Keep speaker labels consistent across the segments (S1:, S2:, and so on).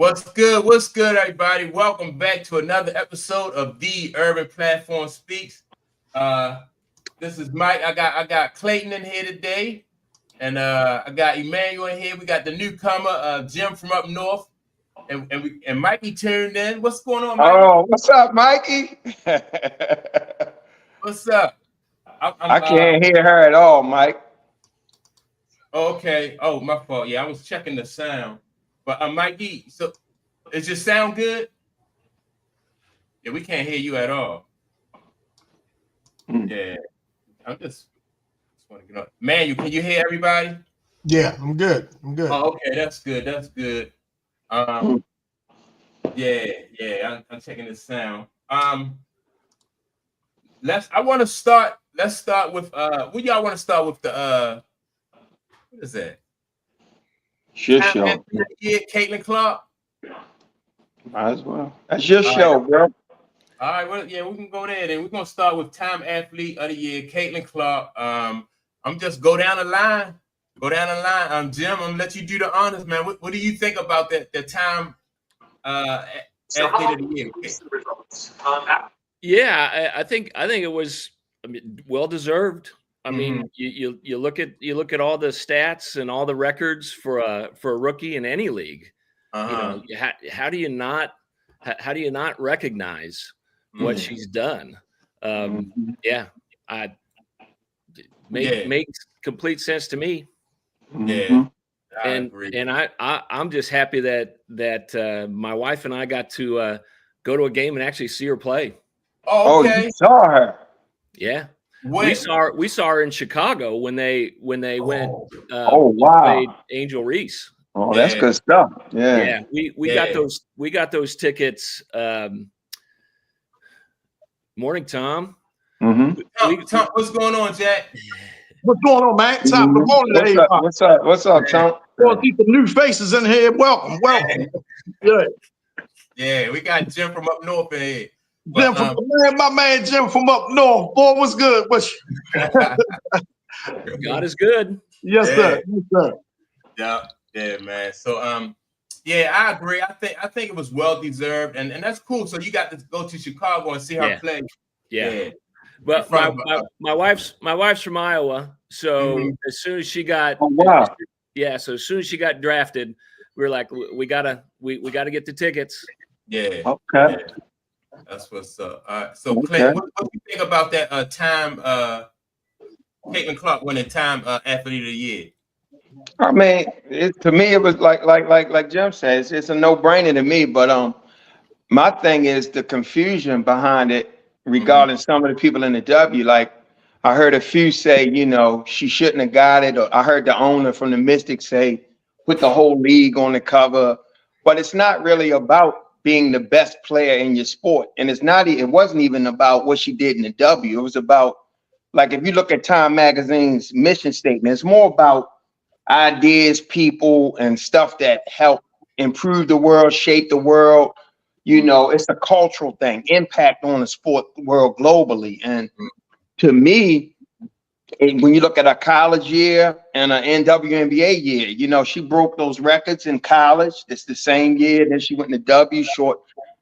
S1: What's good? What's good, everybody? Welcome back to another episode of the Urban Platform Speaks. This is Mike. I got Clayton in here today, and I got Emmanuel in here. We got the newcomer, Jim from up north, and Mikey tuned in. What's going on, Mikey?
S2: Oh, what's up, Mikey?
S1: What's up?
S2: I can't hear her at all, Mike.
S1: Okay. Oh, my fault. Yeah, I was checking the sound. But Mikey, so is your sound good? Yeah, we can't hear you at all. Yeah, I'm just want to get up. Manuel, can you hear everybody?
S3: Yeah, I'm good.
S1: Oh, okay, that's good. That's good. Yeah, I'm checking the sound. Let's start with what y'all want to start with the what is that?
S2: Your show.
S1: Yeah, Caitlin Clark.
S2: Might as well. That's your show, bro.
S1: All right, well, yeah, we can go there. Then we're gonna start with Time Athlete of the Year, Caitlin Clark. I'm just go down the line. Jim, I'm gonna let you do the honors, man. What do you think about that? The Time Athlete of the Year.
S4: Yeah, I think it was well deserved. I mean, you look at all the stats and all the records for a rookie in any league. You know, how do you not recognize what she's done? Makes complete sense to me.
S1: Yeah,
S4: and I'm just happy that my wife and I got to go to a game and actually see her play.
S1: Oh, okay.
S2: You saw her.
S4: Yeah. We saw her in Chicago when they went.
S2: Wow!
S4: Played Angel Reese.
S2: Oh, that's good stuff. Yeah.
S4: We got those tickets. Morning, Tom.
S1: Tom, what's going on, Jack?
S3: What's going on, man? Top of the morning.
S2: What's up, Tom?
S3: Well, keep the new faces in here. Welcome. Good.
S1: Yeah, we got Jim from up north in here.
S3: Jim my man Jim from up north. Boy, what's good?
S4: God is good.
S3: Yes, sir.
S1: Yeah, man. So I agree. I think it was well deserved, and that's cool. So you got to go to Chicago and see her play.
S4: Yeah. But my wife's from Iowa, so as soon as she got so as soon as she got drafted, we were like, we gotta get the tickets.
S1: Yeah.
S2: Okay.
S1: Yeah. That's what's up. All right. So, Clay, what do you think about that Time Caitlin Clark winning Time Athlete of the Year?
S2: I mean, to me, it was like Jim says, it's a no-brainer to me. But my thing is the confusion behind it regarding some of the people in the W. Like, I heard a few say, she shouldn't have got it, or I heard the owner from the Mystics say, put the whole league on the cover. But it's not really about being the best player in your sport. And it wasn't even about what she did in the W. It was about, like, if you look at Time Magazine's mission statement, it's more about ideas, people, and stuff that help improve the world, shape the world. It's a cultural thing, impact on the sport world globally. And to me, when you look at a college year and an NWNBA year, she broke those records in college. It's the same year. Then she went in the W, short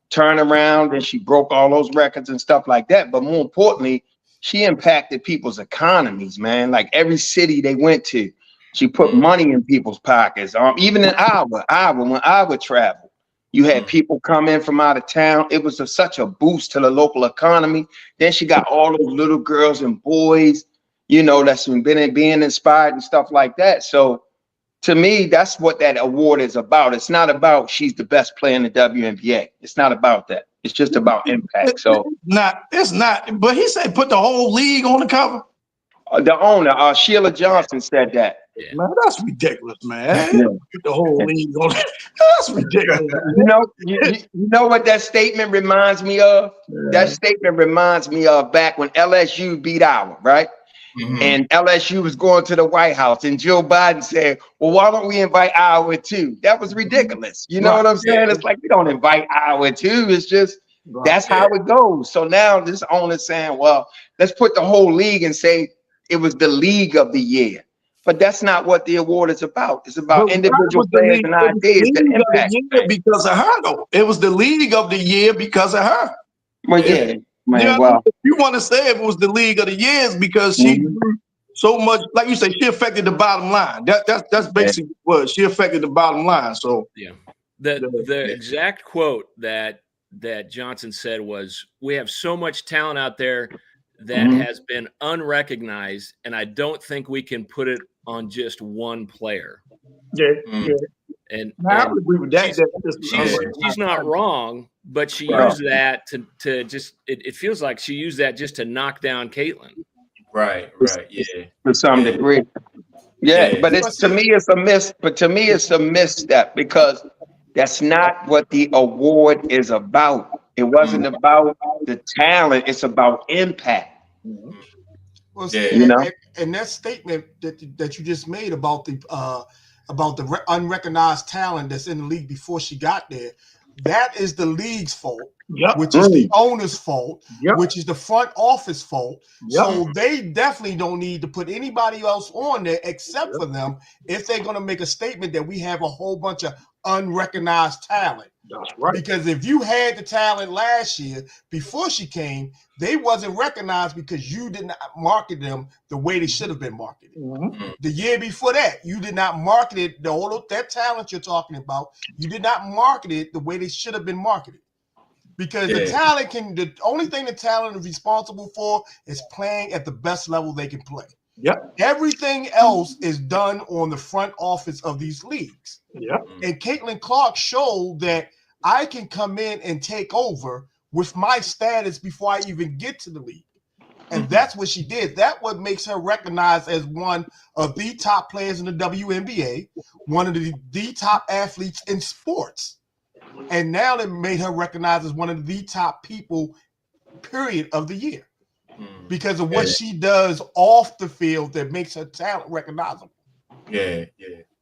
S2: turnaround, and she broke all those records and stuff like that. But more importantly, she impacted people's economies, man. Like every city they went to, she put money in people's pockets. Even in Iowa, when Iowa traveled, you had people come in from out of town. It was such a boost to the local economy. Then she got all those little girls and boys, that's been being inspired and stuff like that. So to me, that's what that award is about. It's not about she's the best player in the WNBA. It's not about that. It's just about impact. So
S3: it's not. But he said put the whole league on the cover.
S2: The owner, Sheila Johnson, said that.
S3: Yeah. Man, that's ridiculous, man. Put the whole league on. That's ridiculous.
S2: You know what that statement reminds me of? Yeah. That statement reminds me of back when LSU beat Iowa, right? And LSU was going to the White House, and Joe Biden said, well, why don't we invite Iowa too? That was ridiculous. You know what I'm saying? Yeah. It's like, we don't invite Iowa too. It's just, that's how it goes. So now this owner's saying, well, let's put the whole league and say it was the league of the year. But that's not what the award is about. It's
S3: But
S2: about individual players and ideas that impact.
S3: Because of her, though. It was the league of the year because of her.
S2: Well, yeah, man.
S3: You know,
S2: Well,
S3: if you want to say it was the league of the years because she grew so much, like you say, she affected the bottom line. That's basically what she affected the bottom line. So
S4: yeah, the exact quote that Johnson said was, "We have so much talent out there that has been unrecognized, and I don't think we can put it on just one player."
S3: yeah.
S4: And
S3: I would agree with that.
S4: She's not wrong, but she used that to just it feels like she used that just to knock down Caitlin.
S1: Right, yeah.
S2: To some degree. Yeah, but to me it's a misstep because that's not what the award is about. It wasn't about the talent, it's about impact.
S5: Well, see, and that statement that you just made about the unrecognized talent that's in the league before she got there, that is the league's fault, which is the owner's fault, which is the front office fault. So they definitely don't need to put anybody else on there except for them if they're going to make a statement that we have a whole bunch of unrecognized talent.
S3: That's right.
S5: Because if you had the talent last year before she came, they wasn't recognized because you did not market them the way they should have been marketed. The year before that, you did not market it, that talent you're talking about, you did not market it the way they should have been marketed. Because the only thing the talent is responsible for is playing at the best level they can play. Everything else is done on the front office of these leagues. And Caitlin Clark showed that I can come in and take over with my status before I even get to the league. And that's what she did. That's what makes her recognized as one of the top players in the WNBA, one of the top athletes in sports. And now they made her recognized as one of the top people, period, of the year. Because of what she does off the field that makes her talent recognizable.
S1: Yeah.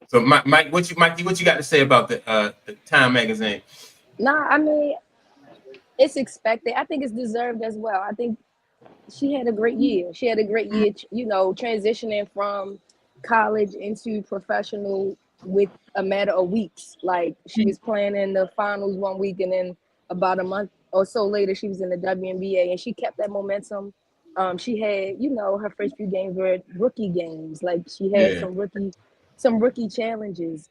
S1: So, Mike, what you got to say about the Time magazine?
S6: Nah, I mean, it's expected. I think it's deserved as well. I think she had a great year. She had a great year, transitioning from college into professional with a matter of weeks. Like, she was playing in the finals one week, and then about a month or so later, she was in the WNBA, and she kept that momentum. She had, her first few games were rookie games. Like, she had some rookie challenges.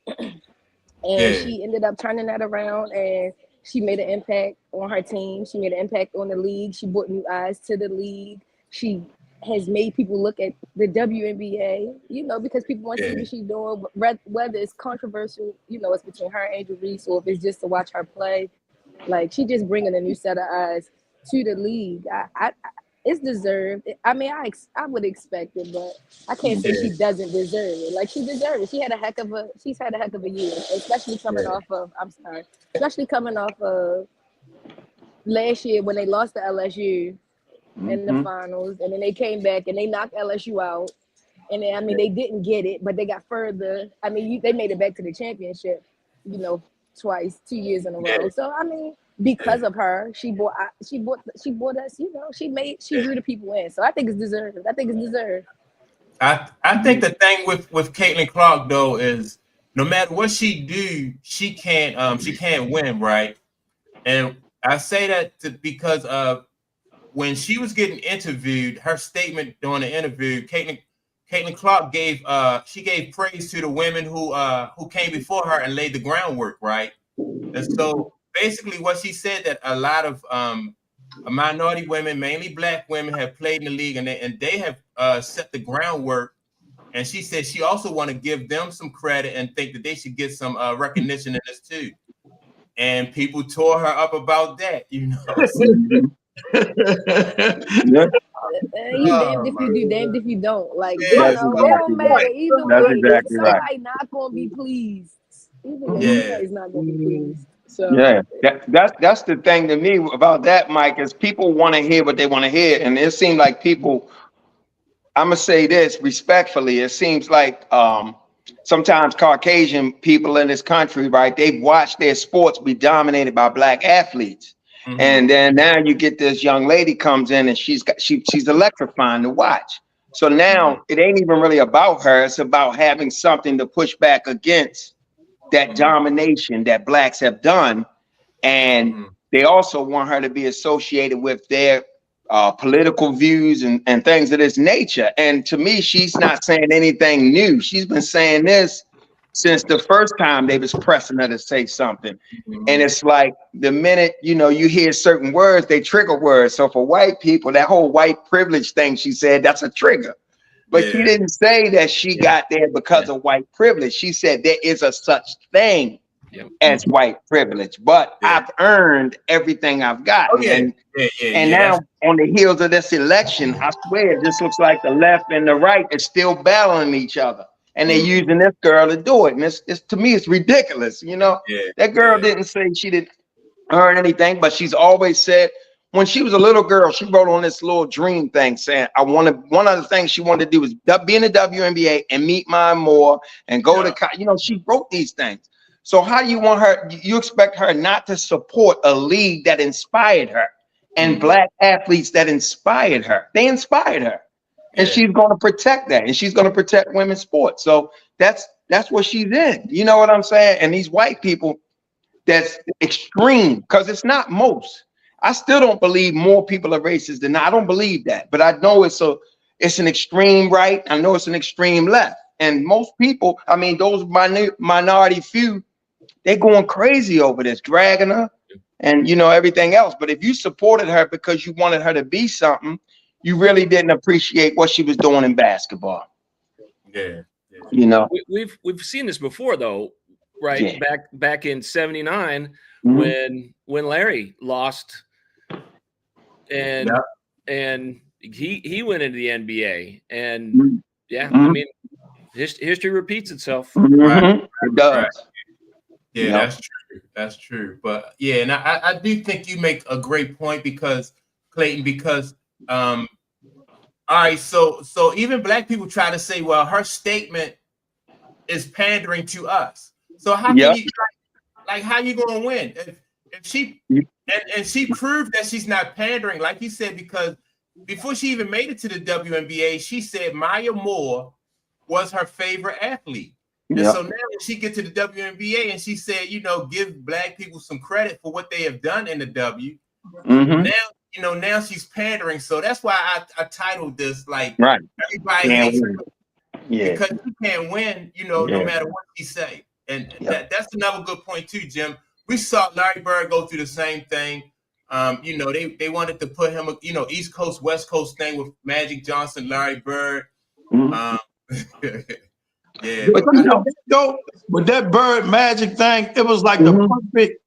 S6: And she ended up turning that around, and she made an impact on her team. She made an impact on the league. She brought new eyes to the league. She has made people look at the WNBA, because people want to see what she's doing, whether it's controversial, it's between her and Angel Reese, or if it's just to watch her play. Like, she just bringing a new set of eyes to the league. It's deserved. I mean, I would expect it, but I can't say she doesn't deserve it. Like, she deserves it. She's had a heck of a year, especially coming off of last year when they lost to LSU in the finals, and then they came back and they knocked LSU out. And then, I mean, they didn't get it, but they got further. I mean, they made it back to the championship, twice, 2 years in a row. So, I mean, because of her, she brought us, she drew the people in. So I think it's deserved.
S1: I think the thing with Caitlin Clark though is no matter what she do, she can't win, right? And I say that because when she was getting interviewed, her statement during the interview, Caitlin Clark gave praise to the women who came before her and laid the groundwork, right? And so basically what she said that a lot of minority women, mainly Black women, have played in the league and they have set the groundwork. And she said she also want to give them some credit and think that they should get some recognition in this too. And people tore her up about that,
S6: You damned if you do, damned if you don't. Like, it don't matter either way.
S2: Exactly
S6: somebody not gonna be pleased. Either way, somebody's not gonna be pleased. So
S2: that's the thing to me about that, Mike, is people want to hear what they want to hear, and it seems like people. I'm gonna say this respectfully. It seems like sometimes Caucasian people in this country, right? They've watched their sports be dominated by Black athletes. And then now you get this young lady comes in and she's electrifying to watch. So now it ain't even really about her. It's about having something to push back against that domination that blacks have done. And they also want her to be associated with their political views and things of this nature. And to me, she's not saying anything new. She's been saying this since the first time they was pressing her to say something. And it's like the minute, you know, you hear certain words, they trigger words. So for white people, that whole white privilege thing she said, that's a trigger. But she didn't say that she got there because of white privilege. She said there is a such thing as white privilege, but I've earned everything I've gotten. And now on the heels of this election, I swear it just looks like the left and the right is still battling each other. And they're using this girl to do it. And it's to me, it's ridiculous. You know, that girl didn't say she didn't earn anything, but she's always said when she was a little girl, she wrote on this little dream thing saying, one of the things she wanted to do was be in the WNBA and meet Mine Moore and go to, you know, she wrote these things. So how do you want her, you expect her not to support a league that inspired her and black athletes that inspired her? They inspired her. And she's going to protect that. And she's going to protect women's sports. So that's what she's in. You know what I'm saying? And these white people, that's extreme, because it's not most. I still don't believe more people are racist than I don't believe that. But I know it's an extreme right. I know it's an extreme left. And most people, I mean, those minority few, they're going crazy over this, dragging her and, you know, everything else. But if you supported her because you wanted her to be something, you really didn't appreciate what she was doing in basketball.
S1: Yeah.
S2: You know,
S4: we've seen this before, though, right? Back in '79 when Larry lost, and he went into the NBA, and I mean, history repeats itself.
S2: It does.
S1: Right. Yeah, that's true. That's true. But yeah, and I do think you make a great point because Clayton, all right, so even black people try to say, well, her statement is pandering to us. So how can you like how you gonna win? If she and she proved that she's not pandering, like you said, because before she even made it to the WNBA, she said Maya Moore was her favorite athlete. And so now when she gets to the WNBA and she said, you know, give black people some credit for what they have done in the W. Now, you know, now she's pandering. So that's why I titled this like everybody hates her because she can't win, you know, no matter what she say. And that's another good point too, Jim. We saw Larry Bird go through the same thing. You know, they wanted to put him, you know, East Coast, West Coast thing with Magic Johnson, Larry Bird.
S3: But you know, with that Bird Magic thing, it was like the perfect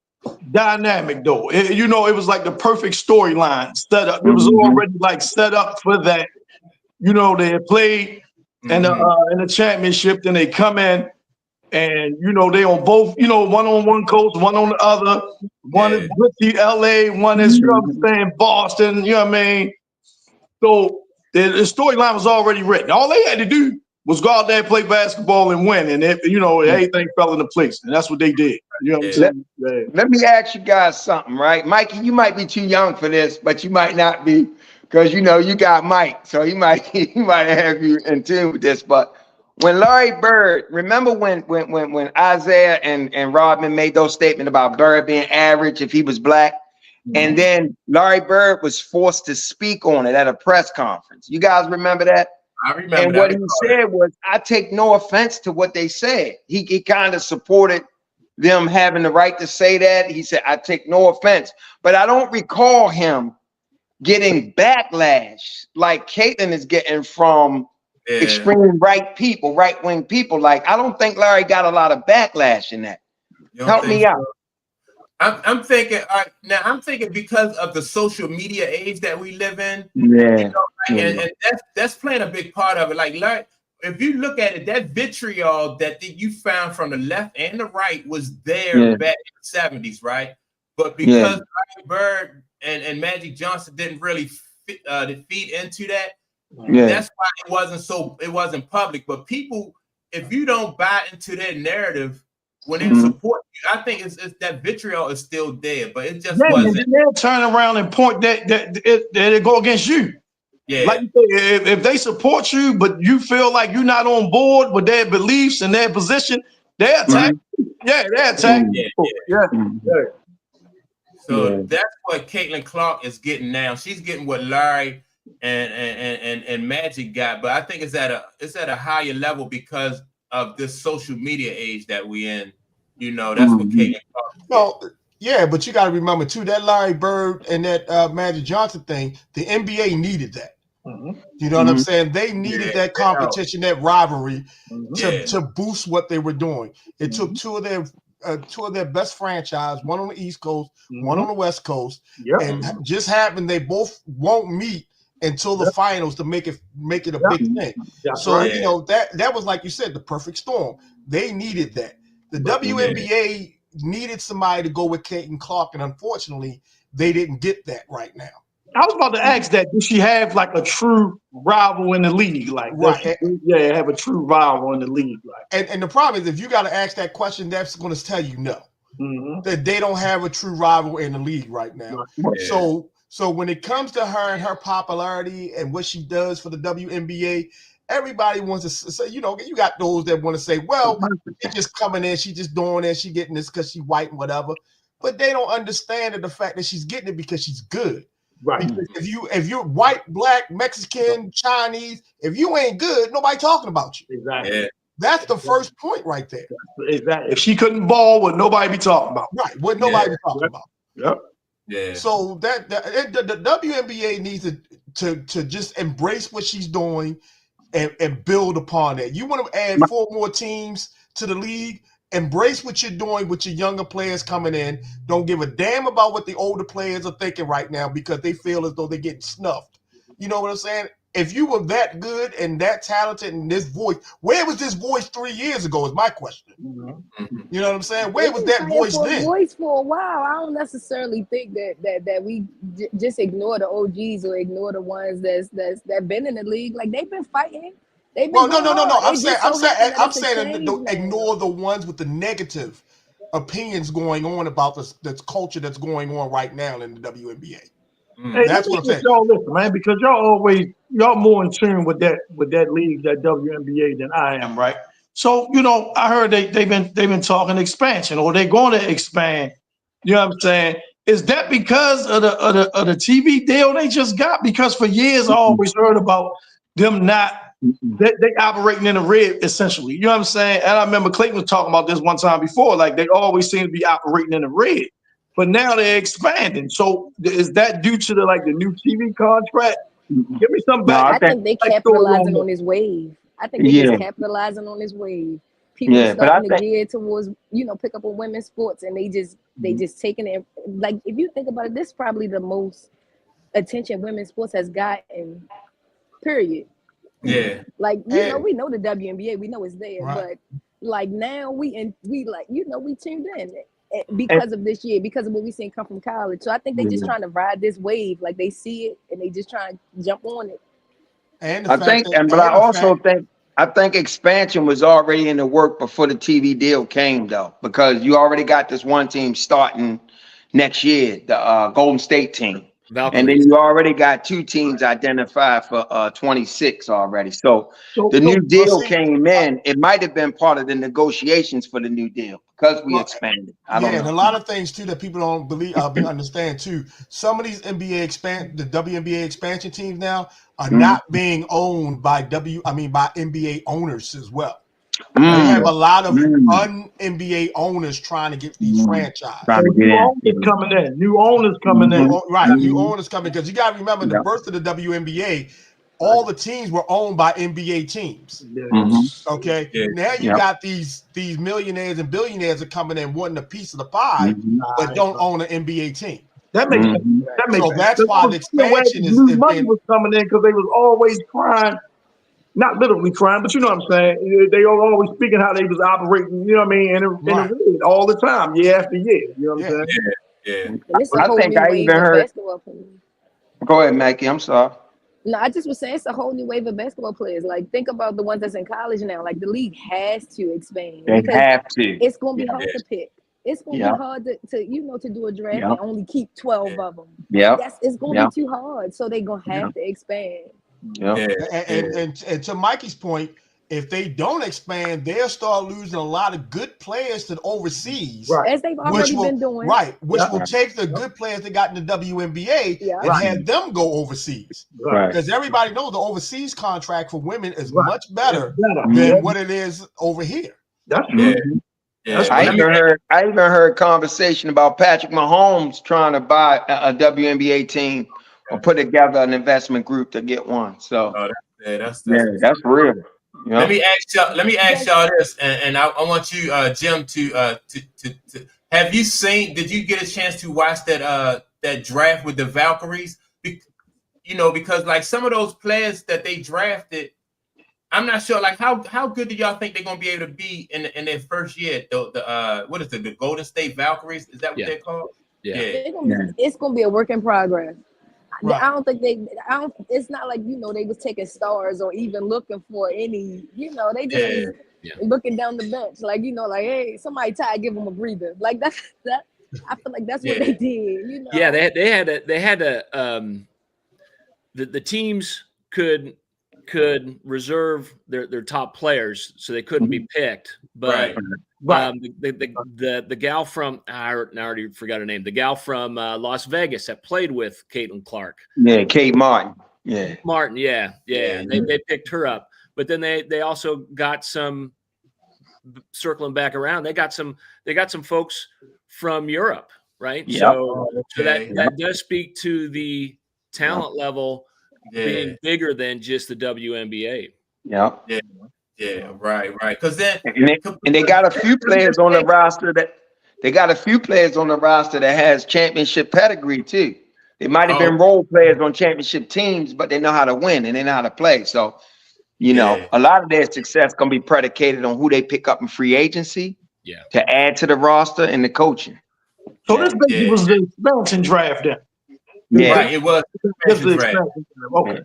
S3: dynamic, though. You know, it was like the perfect storyline set up. It was already like set up for that. You know, they had played in the championship, then they come in, and you know they on both. You know, one on one coast, one on the other. One is with the LA, one is, you know what I'm saying, Boston. You know what I mean? So the storyline was already written. All they had to do was go out there and play basketball and win, and you know everything fell into place, and that's what they did. You know what I'm saying?
S2: Let me ask you guys something, right? Mikey, you might be too young for this, but you might not be, because you know you got Mike, so he might have you in tune with this. But when Larry Bird, remember when Isaiah and Rodman made those statements about Bird being average if he was black, and then Larry Bird was forced to speak on it at a press conference. You guys remember that?
S1: I remember.
S2: And what he said was, I take no offense to what they said. He kind of supported them having the right to say that. He said, I take no offense, but I don't recall him getting backlash like Caitlin is getting from extreme right-wing people. Like, I don't think Larry got a lot of backlash in that. Help me out.
S1: I'm thinking now. I'm thinking because of the social media age that we live in, you know, and that's playing a big part of it. Like, if you look at it, that vitriol that you found from the left and the right was there back in the 70s, right? But because Larry Bird and Magic Johnson didn't really feed into that, that's why it wasn't public. But people, if you don't buy into their narrative, when they support you, I think it's that vitriol is still there, but it just wasn't.
S3: They'll turn around and point that it go against you.
S1: Yeah.
S3: Like you say, if they support you, but you feel like you're not on board with their beliefs and their position, they attack. Yeah, they attack. Yeah.
S1: So that's what Caitlin Clark is getting now. She's getting what Larry and Magic got, but I think it's at a higher level because of this social media age that we in. You know, that's what Caitlin Clark.
S5: Well, yeah, but you got to remember too that Larry Bird and that Magic Johnson thing. The NBA needed that. You know what I'm saying? They needed that competition, that rivalry, to boost what they were doing. It took two of their best franchise, one on the East Coast, one on the West Coast, and just happened they both won't meet until the finals to make it a big thing. So you know that was, like you said, the perfect storm. They needed that. The WNBA needed somebody to go with Cait and Clark, and unfortunately, they didn't get that right now.
S3: I was about to ask that. Does she have like a true rival in the league? Like, have a true rival in the league. Like,
S5: and the problem is, if you got to ask that question, that's going to tell you no. That they don't have a true rival in the league right now. So when it comes to her and her popularity and what she does for the WNBA, everybody wants to say, you know, you got those that want to say, well, she's just coming in, she just doing it, she getting this because she white and whatever. But they don't understand the fact that she's getting it because she's good. Right. Because if you're white, black, Mexican, Chinese, if you ain't good, nobody talking about you.
S3: Exactly.
S1: Yeah.
S5: That's the first point right there.
S3: Exactly. If she couldn't ball, would nobody be talking about?
S5: Right. What nobody be talking about.
S3: Yep.
S5: Yeah. So the WNBA needs to just embrace what she's doing and build upon that. You want to add 4 more teams to the league? Embrace what you're doing with your younger players coming in. Don't give a damn about what the older players are thinking right now because they feel as though they're getting snuffed. You know what I'm saying? If you were that good and that talented and this voice, where was this voice 3 years ago is my question. You know what I'm saying? Where was that voice then?
S6: Voice for a while. I don't necessarily think that we just ignore the OGs or ignore the ones that been in the league. Like they've been fighting.
S5: Well, no. I'm saying ignore the ones with the negative opinions going on about this culture that's going on right now in the WNBA.
S3: Hey, that's what I'm saying. Y'all listen, man, because y'all more in tune with that league, that WNBA than I am, right? So, you know, I heard they've been talking expansion, or they're going to expand. You know what I'm saying? Is that because of the TV deal they just got? Because for years I always heard about them not. They operating in the red, essentially. You know what I'm saying? And I remember Clayton was talking about this one time before. Like they always seem to be operating in the red, but now they're expanding. So is that due to the new TV contract? Give me some back.
S6: I think they capitalizing on this wave. I think they just capitalizing on this wave. People starting to gear towards, pick up on women's sports, and they just taking it. Like if you think about it, this is probably the most attention women's sports has gotten. Period.
S1: Yeah.
S6: Like we know the WNBA, we know it's there, but like now we tuned in because of this year, because of what we seen come from college. So I think they just trying to ride this wave, like they see it and they just trying to jump on it.
S2: And I think expansion was already in the work before the TV deal came, though, because you already got this one team starting next year, the Golden State team. Valkyries. And then you already got 2 teams identified for 26 already. So the new deal came in. It might have been part of the negotiations for the new deal because we expanded. I don't know.
S5: And a lot of things too that people don't understand too. Some of these the WNBA expansion teams now are not being owned by NBA owners as well. They have a lot of un-NBA owners trying to get these franchises.
S3: New owners coming in.
S5: Right, new owners coming, because you got to remember the birth of the WNBA, all the teams were owned by NBA teams. Okay, now you got these millionaires and billionaires are coming in wanting a piece of the pie, but don't own an NBA team.
S3: That makes sense.
S5: So that's why the expansion is
S3: money was coming in, because they was always crying. Not literally crying, but you know what I'm saying. They were always speaking how they was operating, you know what I mean, in the red all the time, year after year. You know what I'm saying?
S6: I think I even heard.
S2: Go ahead, Mackie. I'm sorry.
S6: No, I just was saying it's a whole new wave of basketball players. Like think about the ones that's in college now. Like the league has to expand.
S2: They have to.
S6: It's going to be hard to pick. It's going to be hard to do a draft and only keep 12 of them.
S2: Yeah,
S6: it's going to be too hard. So they're going to have to expand.
S2: Yeah.
S5: And to Mikey's point, if they don't expand, they'll start losing a lot of good players to overseas.
S3: Right.
S6: As they've already been doing.
S5: Right, which will take the good players that got in the WNBA and have them go overseas.
S2: Right.
S5: Because everybody knows the overseas contract for women is
S3: Right.
S5: much better
S3: It's
S5: than what it is over here.
S3: That's true.
S2: I even heard conversation about Patrick Mahomes trying to buy a WNBA team or put together an investment group to get one. So
S1: that's
S2: real. Yeah.
S1: Let me ask y'all this, and I want you, Jim, to have you seen? Did you get a chance to watch that draft with the Valkyries? Because like some of those players that they drafted, I'm not sure. Like how good do y'all think they're gonna be able to be in their first year? What is it? The Golden State Valkyries? Is that what they're called?
S4: Yeah.
S6: It's gonna be a work in progress.
S5: Right.
S6: I don't think it's not like, they was taking stars or even looking for any, they just looking down the bench. Like, like, hey, somebody tired, give them a breather. Like that. I feel like that's what they did,
S4: Yeah, they had to the teams could reserve their top players so they couldn't be picked. But the gal from I already forgot her name. The gal from Las Vegas that played with Caitlin Clark.
S2: Yeah, Kate Martin. Yeah.
S4: Martin, yeah. They picked her up. But then they also got some, circling back around, they got some folks from Europe, right?
S2: Yep.
S4: So that does speak to the talent level being bigger than just the WNBA.
S2: Yeah.
S1: Yeah, right. Because then
S2: and they got a few players on the roster that has championship pedigree too. They might have been role players on championship teams, but they know how to win and they know how to play. So, a lot of their success gonna be predicated on who they pick up in free agency to add to the roster and the coaching.
S3: So this basically was the expansion draft then.
S2: Yeah,
S1: right. It was
S3: The
S1: draft.
S3: Okay.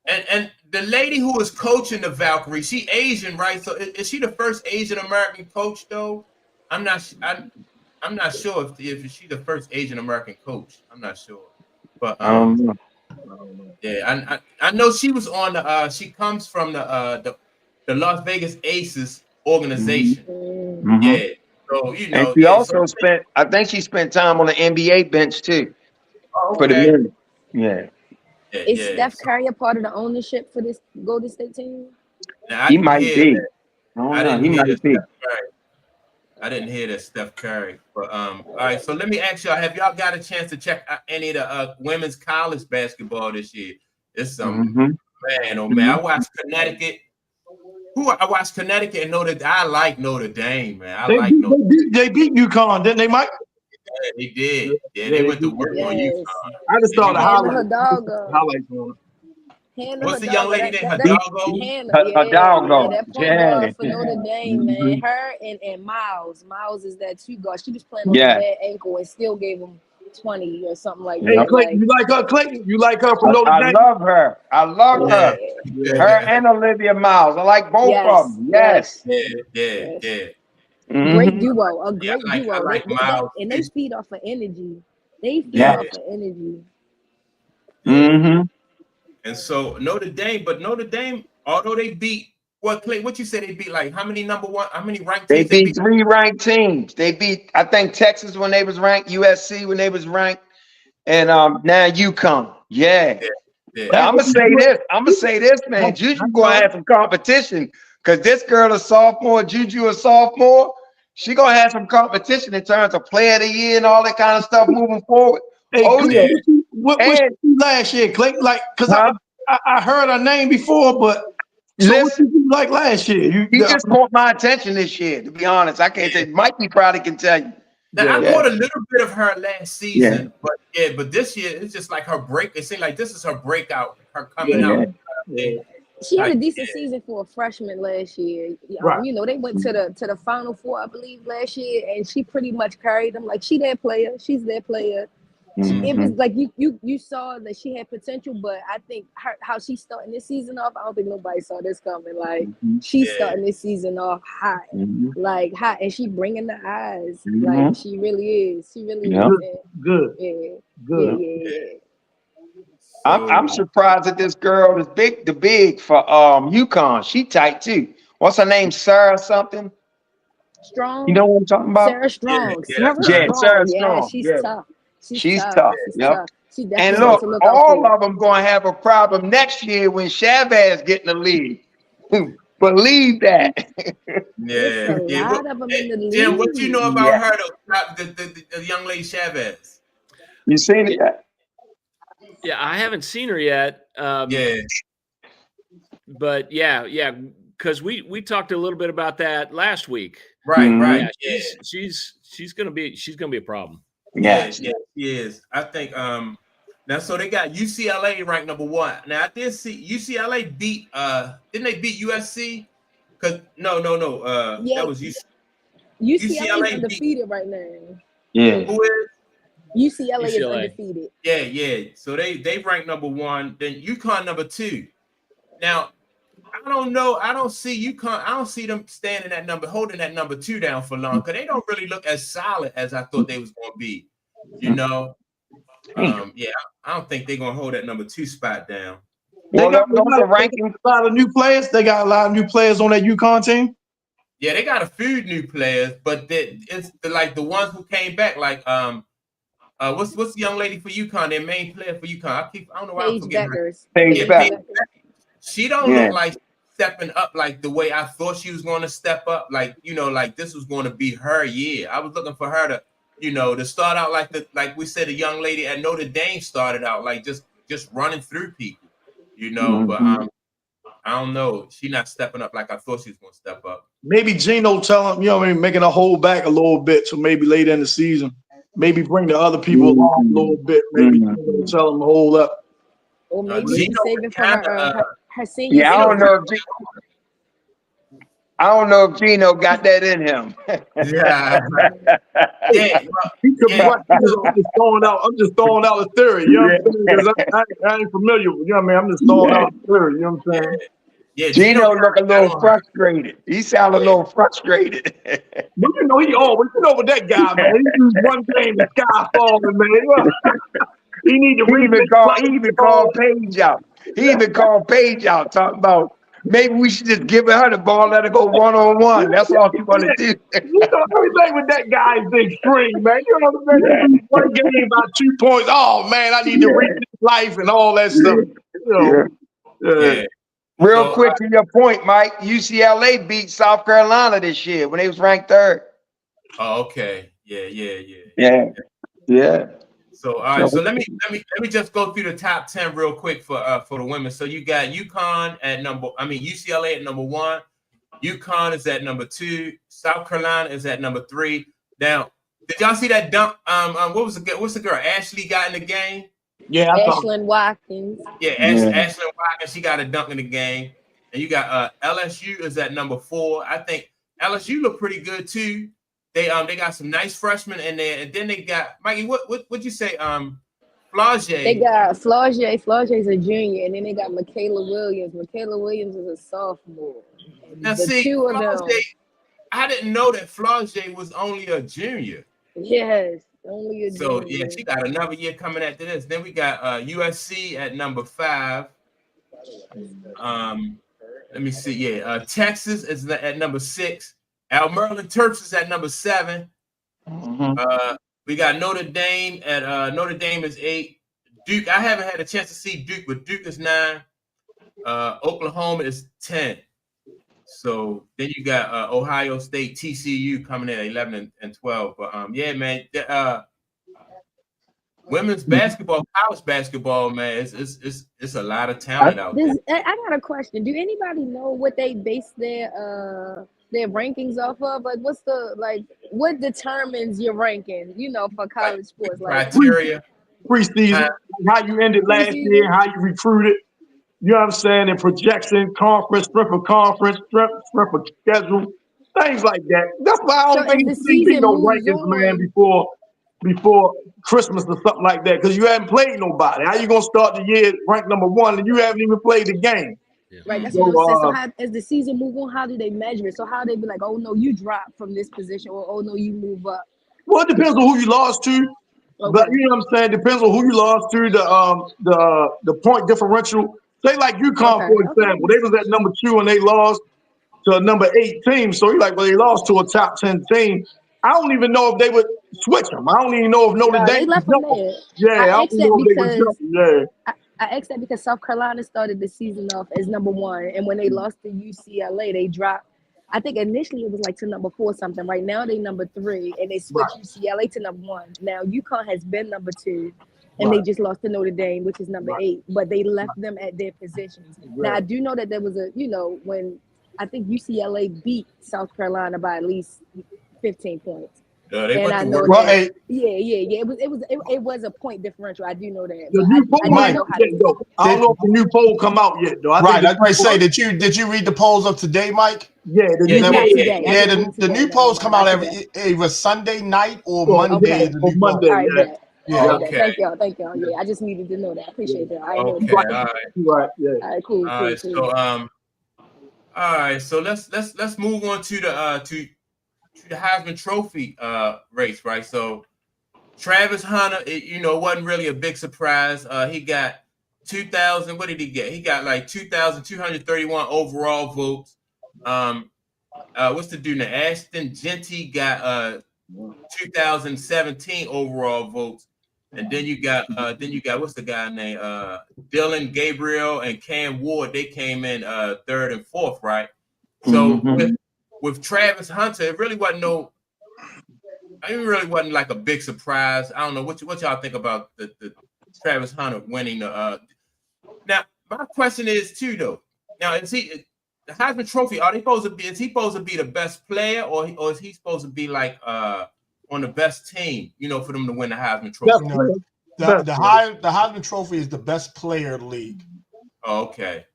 S1: And the lady who was coaching the Valkyrie, she Asian, right? So is she the first Asian American coach though? I'm not sure if she's the first Asian American coach. I'm not sure, but yeah, I know she was on the. She comes from the Las Vegas Aces organization.
S2: Mm-hmm.
S1: Yeah, so
S2: and she also spent. I think she spent time on the NBA bench too. For the men. Yeah.
S6: Is Steph Curry a part of the ownership for this Golden State team?
S2: He might be.
S1: I didn't hear that Steph Curry. But all right. So let me ask y'all: have y'all got a chance to check out any of the women's college basketball this year? It's some man. Oh man, I watched Connecticut. I watched Connecticut and Notre. I like Notre Dame, man.
S3: They beat UConn, didn't they, Mike?
S1: Yeah, they did. Yeah, they went to work on UConn.
S3: I just saw the highlights.
S1: What's the young lady name? Hidalgo?
S2: Hidalgo.
S6: That point guard for Notre Dame, man. Her and Miles. Miles is that two guard. She was playing on a bad ankle and still gave him 20 or something like that.
S3: Hey, Clayton, you like her, Clayton? You like her from Notre Dame?
S2: I love her. Her and Olivia Miles. I like both of them. Yes.
S1: Yeah.
S6: Great duo. A great duo.
S1: I like Miles.
S6: And they feed off of energy. Off of energy.
S2: Mm-hmm.
S1: And so Notre Dame, although they beat what you said they beat, like how many ranked teams?
S2: They beat 3 ranked teams. They beat, I think, Texas when they was ranked, USC when they was ranked, and now UConn. Yeah. I'm gonna say this, man. Juju gonna have some competition because this girl is sophomore, Juju a sophomore. She gonna have some competition in terms of player of the year and all that kind of stuff moving forward.
S3: Hey, what was she last year, Clayton? Like, because I heard her name before, but what did you like last year?
S2: You just caught my attention this year, to be honest. I can't say Mikey probably can tell you.
S1: Now, I caught a little bit of her last season, but this year it's just like her break. It seemed like this is her breakout, her coming out.
S6: She had a decent season for a freshman last year.
S3: Right.
S6: They went to the Final Four, I believe, last year, and she pretty much carried them. Like, she's their player. It was like you saw that she had potential, but I think how she's starting this season off, I don't think nobody saw this coming. Like, she's starting this season off hot, like hot, and she bringing the eyes. Like, she really is. She really is.
S3: Good.
S6: Yeah.
S3: Good.
S6: Yeah.
S2: I'm surprised that this girl is the big for UConn. She tight too. What's her name? Sarah something?
S6: Strong.
S2: You know what I'm talking about?
S6: Sarah Strong.
S1: Yeah,
S6: Sarah
S2: Yeah, Sarah
S6: Strong. Yeah,
S2: Strong.
S6: she's
S2: Yeah,
S6: tough. She's
S2: she's
S6: tough.
S2: tough.
S6: She's
S2: Yep.
S6: tough. She
S2: And
S6: definitely one
S2: look,
S6: to look out
S2: all
S6: for.
S2: of them gonna have a problem next year when Chavez get in the league. Believe that.
S6: It's
S1: Yeah,
S6: a
S1: yeah.
S6: lot of them in the
S1: Jim, what you
S6: league.
S1: know about
S2: Yeah.
S1: her though? The young lady Chavez.
S2: You seen it yet?
S4: Yeah, I haven't seen her yet.
S1: Yeah.
S4: But yeah, because we talked a little bit about that last week.
S1: Right,
S2: Mhm.
S1: right.
S4: Yeah, she's gonna be a problem.
S2: Yes.
S1: Yeah, she is. I think now so they got UCLA ranked number 1. Now I did see UCLA beat didn't they beat USC? Cause no
S6: Yeah,
S1: that was
S6: UCLA is
S1: UCLA beat
S6: undefeated right now.
S2: Yeah.
S1: who is?
S6: UCLA is
S4: UCLA.
S6: undefeated.
S1: Yeah. So they ranked number 1, then UConn number 2. Now I don't know. I don't see UConn. I don't see them standing that number, holding that number 2 down for long because they don't really look as solid as I thought they was going to be. You know, yeah, I don't think they're going to hold that number 2 spot down.
S2: Well,
S3: They got
S2: the ranking.
S3: a lot of new players. They got a lot of new players on that UConn team.
S1: Yeah, they got a few new players, but it's like the ones who came back. Like what's the young lady for UConn? Their main player for UConn. I don't know why I'm
S6: Paige
S1: forgetting her.
S6: Beckers.
S2: Paige Beckers.
S1: She don't look like stepping up like the way I thought she was going to step up. Like, you know, like this was going to be her year. I was looking for her to, you know, to start out like we said, a young lady at Notre Dame started out like just running through people, you know. But I don't know. She's not stepping up like I thought she was going to step up.
S3: Maybe Gino tell him, you know what I mean, making a hold back a little bit. So maybe later in the season, maybe bring the other people along a little bit. Maybe Gino tell them to hold up.
S6: Or maybe
S1: Gino
S6: she's saving for her senior
S2: Yeah, I don't know if Gino got that in him.
S1: Yeah.
S3: He could be right. I'm just throwing out a theory. You know what I'm saying? 'Cause I ain't familiar with, you know what I mean? I'm just throwing out a theory. You know what I'm saying?
S1: Yeah,
S2: Gino look a little frustrated. He sound a little frustrated.
S3: But you know, you know with that guy, man. He used one game, the sky falling, man. He need to
S2: He even called Paige out. He even called Paige out, talking about maybe we should just give her the ball, let her go one-on-one. That's all she want to do.
S3: You know, everything with that guy is extreme, man. You know what I'm saying? One game by 2 points. Oh man, I need to reach life and all that stuff. You know.
S2: Real quick to your point, Mike. UCLA beat South Carolina this year when they was ranked 3rd.
S1: Oh, okay. Yeah. So all right, so let me just go through the top 10 real quick for the women. So you got UConn at UCLA at number 1. UConn is at number 2. South Carolina is at number 3. Now, did y'all see that dunk? What's the girl? Ashley got in the game.
S3: Yeah,
S6: Ashlyn Watkins.
S1: Yeah, Ashlyn Watkins. She got a dunk in the game. And you got LSU is at number 4. I think LSU look pretty good too. They got some nice freshmen in there, and then they got Mikey. What'd you say? Flaugier.
S6: They got Flaugier. Flaugier's a junior, and then they got Michaela Williams. Michaela Williams is a sophomore.
S1: Now
S6: the
S1: see,
S6: two of them.
S1: I didn't know that Flaugier was only a junior.
S6: Yes, only a junior.
S1: So yeah, she got another year coming after this. Then we got USC at number 5. Let me see. Yeah, Texas is at number 6. Merlin Terps is at number 7. We got Notre Dame at Notre Dame is 8. Duke, I haven't had a chance to see Duke, but Duke is 9. Oklahoma is 10. So then you got Ohio State, TCU coming in at 11 and 12. But yeah, man, women's basketball, college basketball, man, it's a lot of talent out there.
S6: I got a question. Do anybody know what they base their rankings off of? Like, what determines your ranking? You know, for college sports, like
S1: criteria,
S3: preseason, how you ended last year, how you recruited. You know what I'm saying? And projection, conference, strength of conference, strength of schedule, things like that. That's why I don't think you no rankings, man, before Christmas or something like that, because you haven't played nobody. How you gonna start the year ranked number 1 and you haven't even played the game?
S6: Yeah. Right, that's what I'm saying. So how, as the season move on, how do they measure it? So how they be like, oh no, you dropped from this position, or oh no, you move up?
S3: Well, it depends on who you lost to. But you know what I'm saying? Depends on who you lost to, the point differential. Say like UConn, for example, they was at number 2 and they lost to a number 8 team. So you're like, well, they lost to a top 10 team. I don't even know if they would switch them. I don't even know if Notre Dame
S6: they left them there.
S3: Yeah, I don't know if they would jump. Yeah.
S6: I asked that because South Carolina started the season off as number 1, and when they lost to UCLA, they dropped. I think initially it was like to number 4 something. Right now they number 3, and they switched UCLA to number 1. Now UConn has been number 2, and they just lost to Notre Dame, which is number 8. But they left them at their positions. Now I do know that there was a, when I think UCLA beat South Carolina by at least 15 points. And I know that, it was a point differential. I do know that.
S3: I don't know if the new poll come out yet, though.
S5: I was going to say, did you read the polls of today, Mike?
S3: Yeah,
S5: the new polls come out every Sunday night or Monday.
S3: Monday.
S6: Thank y'all. Yeah, I just needed to know that. Appreciate that.
S1: All right, cool. All right, so all right, so let's move on to the Heisman Trophy race, right? So Travis Hunter, wasn't really a big surprise. He got 2,000. What did he get? He got like 2,231 overall votes. What's the dude? Ashton Genty got 2,017 overall votes, and then you got what's the guy named Dylan Gabriel and Cam Ward. They came in 3rd and 4th, right? So with Travis Hunter, it really wasn't like a big surprise. I don't know what y'all think about the Travis Hunter winning the. Now, my question is too though. Now, is he the Heisman Trophy? Is he supposed to be the best player, or is he supposed to be like on the best team? For them to win the Heisman Trophy.
S5: The Heisman Trophy is the best player of the league.
S1: Oh, okay.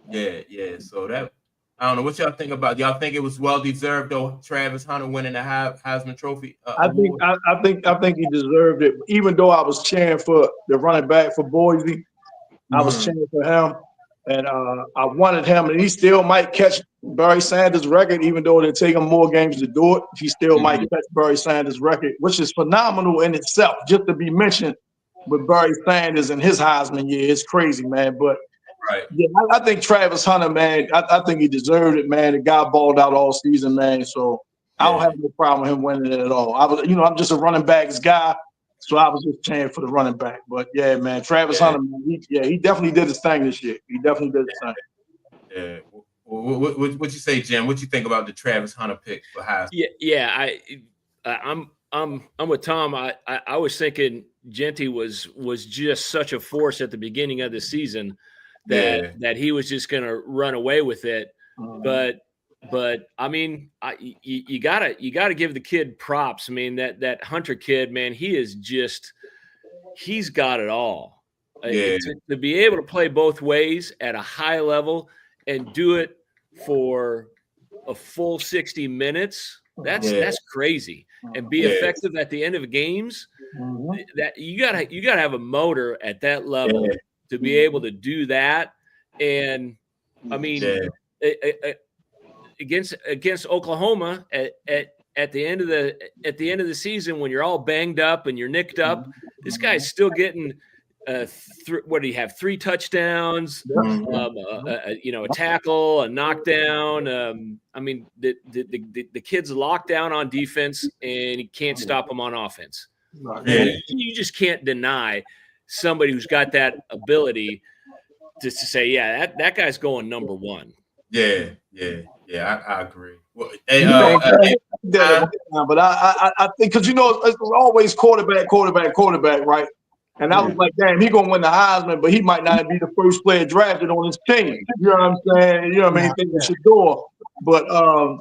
S1: Yeah. So that. I don't know what y'all think about. Y'all think it was well deserved though, Travis Hunter winning the Heisman Trophy?
S3: I think he deserved it. Even though I was cheering for the running back for Boise, I was cheering for him, and I wanted him, and he still might catch Barry Sanders' record, even though it'll take him more games to do it. He still might catch Barry Sanders' record, which is phenomenal in itself. Just to be mentioned with Barry Sanders and his Heisman year, it's crazy, man. But
S1: right.
S3: Yeah, I think Travis Hunter, man, I think he deserved it, man. The guy balled out all season, man. So I don't have no problem with him winning it at all. I'm just a running backs guy, so I was just cheering for the running back. But yeah, man, Travis Hunter, man, he definitely did his thing this year. He definitely did his thing.
S1: Yeah. What you say, Jim? What you think about the Travis Hunter pick for Heisman?
S4: Yeah. I'm with Tom. I was thinking Genty was just such a force at the beginning of the season that he was just going to run away with it. But I mean, you gotta give the kid props. I mean, that Hunter kid, man, he's got it all. To be able to play both ways at a high level and do it for a full 60 minutes, that's crazy. And be effective at the end of games. That you gotta have a motor at that level to be able to do that. And I mean, against Oklahoma at the end of the season, when you're all banged up and you're nicked up, this guy's still getting what do you have? 3 touchdowns, a tackle, a knockdown. I mean, the kid's locked down on defense, and he can't stop him on offense. You just can't deny somebody who's got that ability to say, that guy's going number 1.
S1: Yeah, I agree. Well,
S3: but I think because it's always quarterback, right? And I was like, damn, he gonna win the Heisman, but he might not be the first player drafted on his team. You know what I'm saying? You know what I mean? Think it's Shador. But
S4: I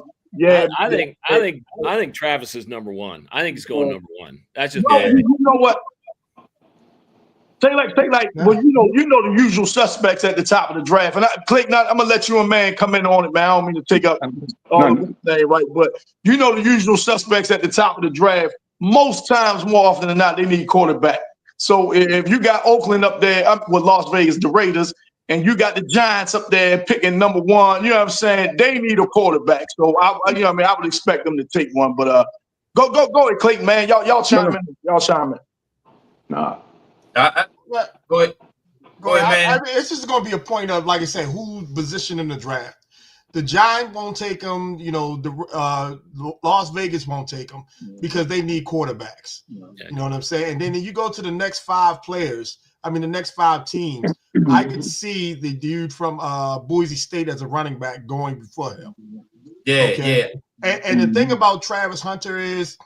S4: think Travis is number 1. I think he's going number 1. That's just
S3: you know what? Say like, well, you know the usual suspects at the top of the draft. And Clayton, I'm gonna let you and man come in on it, man. I don't mean to take up all the thing, right? But you know the usual suspects at the top of the draft. Most times, more often than not, they need quarterback. So if you got Oakland up there with Las Vegas, the Raiders, and you got the Giants up there picking number 1, you know what I'm saying? They need a quarterback. So I would expect them to take one. But Go ahead, Clayton, man. Y'all chime in. Y'all chime in.
S2: Nah.
S1: Go ahead. Go ahead, man.
S5: I mean, it's just going to be a point of, like I said, who's positioned in the draft. The Giants won't take him. You know, the Las Vegas won't take him because they need quarterbacks. You know what I'm saying? And then you go to the next 5 players. I mean, the next 5 teams. I could see the dude from Boise State as a running back going before him.
S1: Yeah.
S5: And the thing about Travis Hunter is,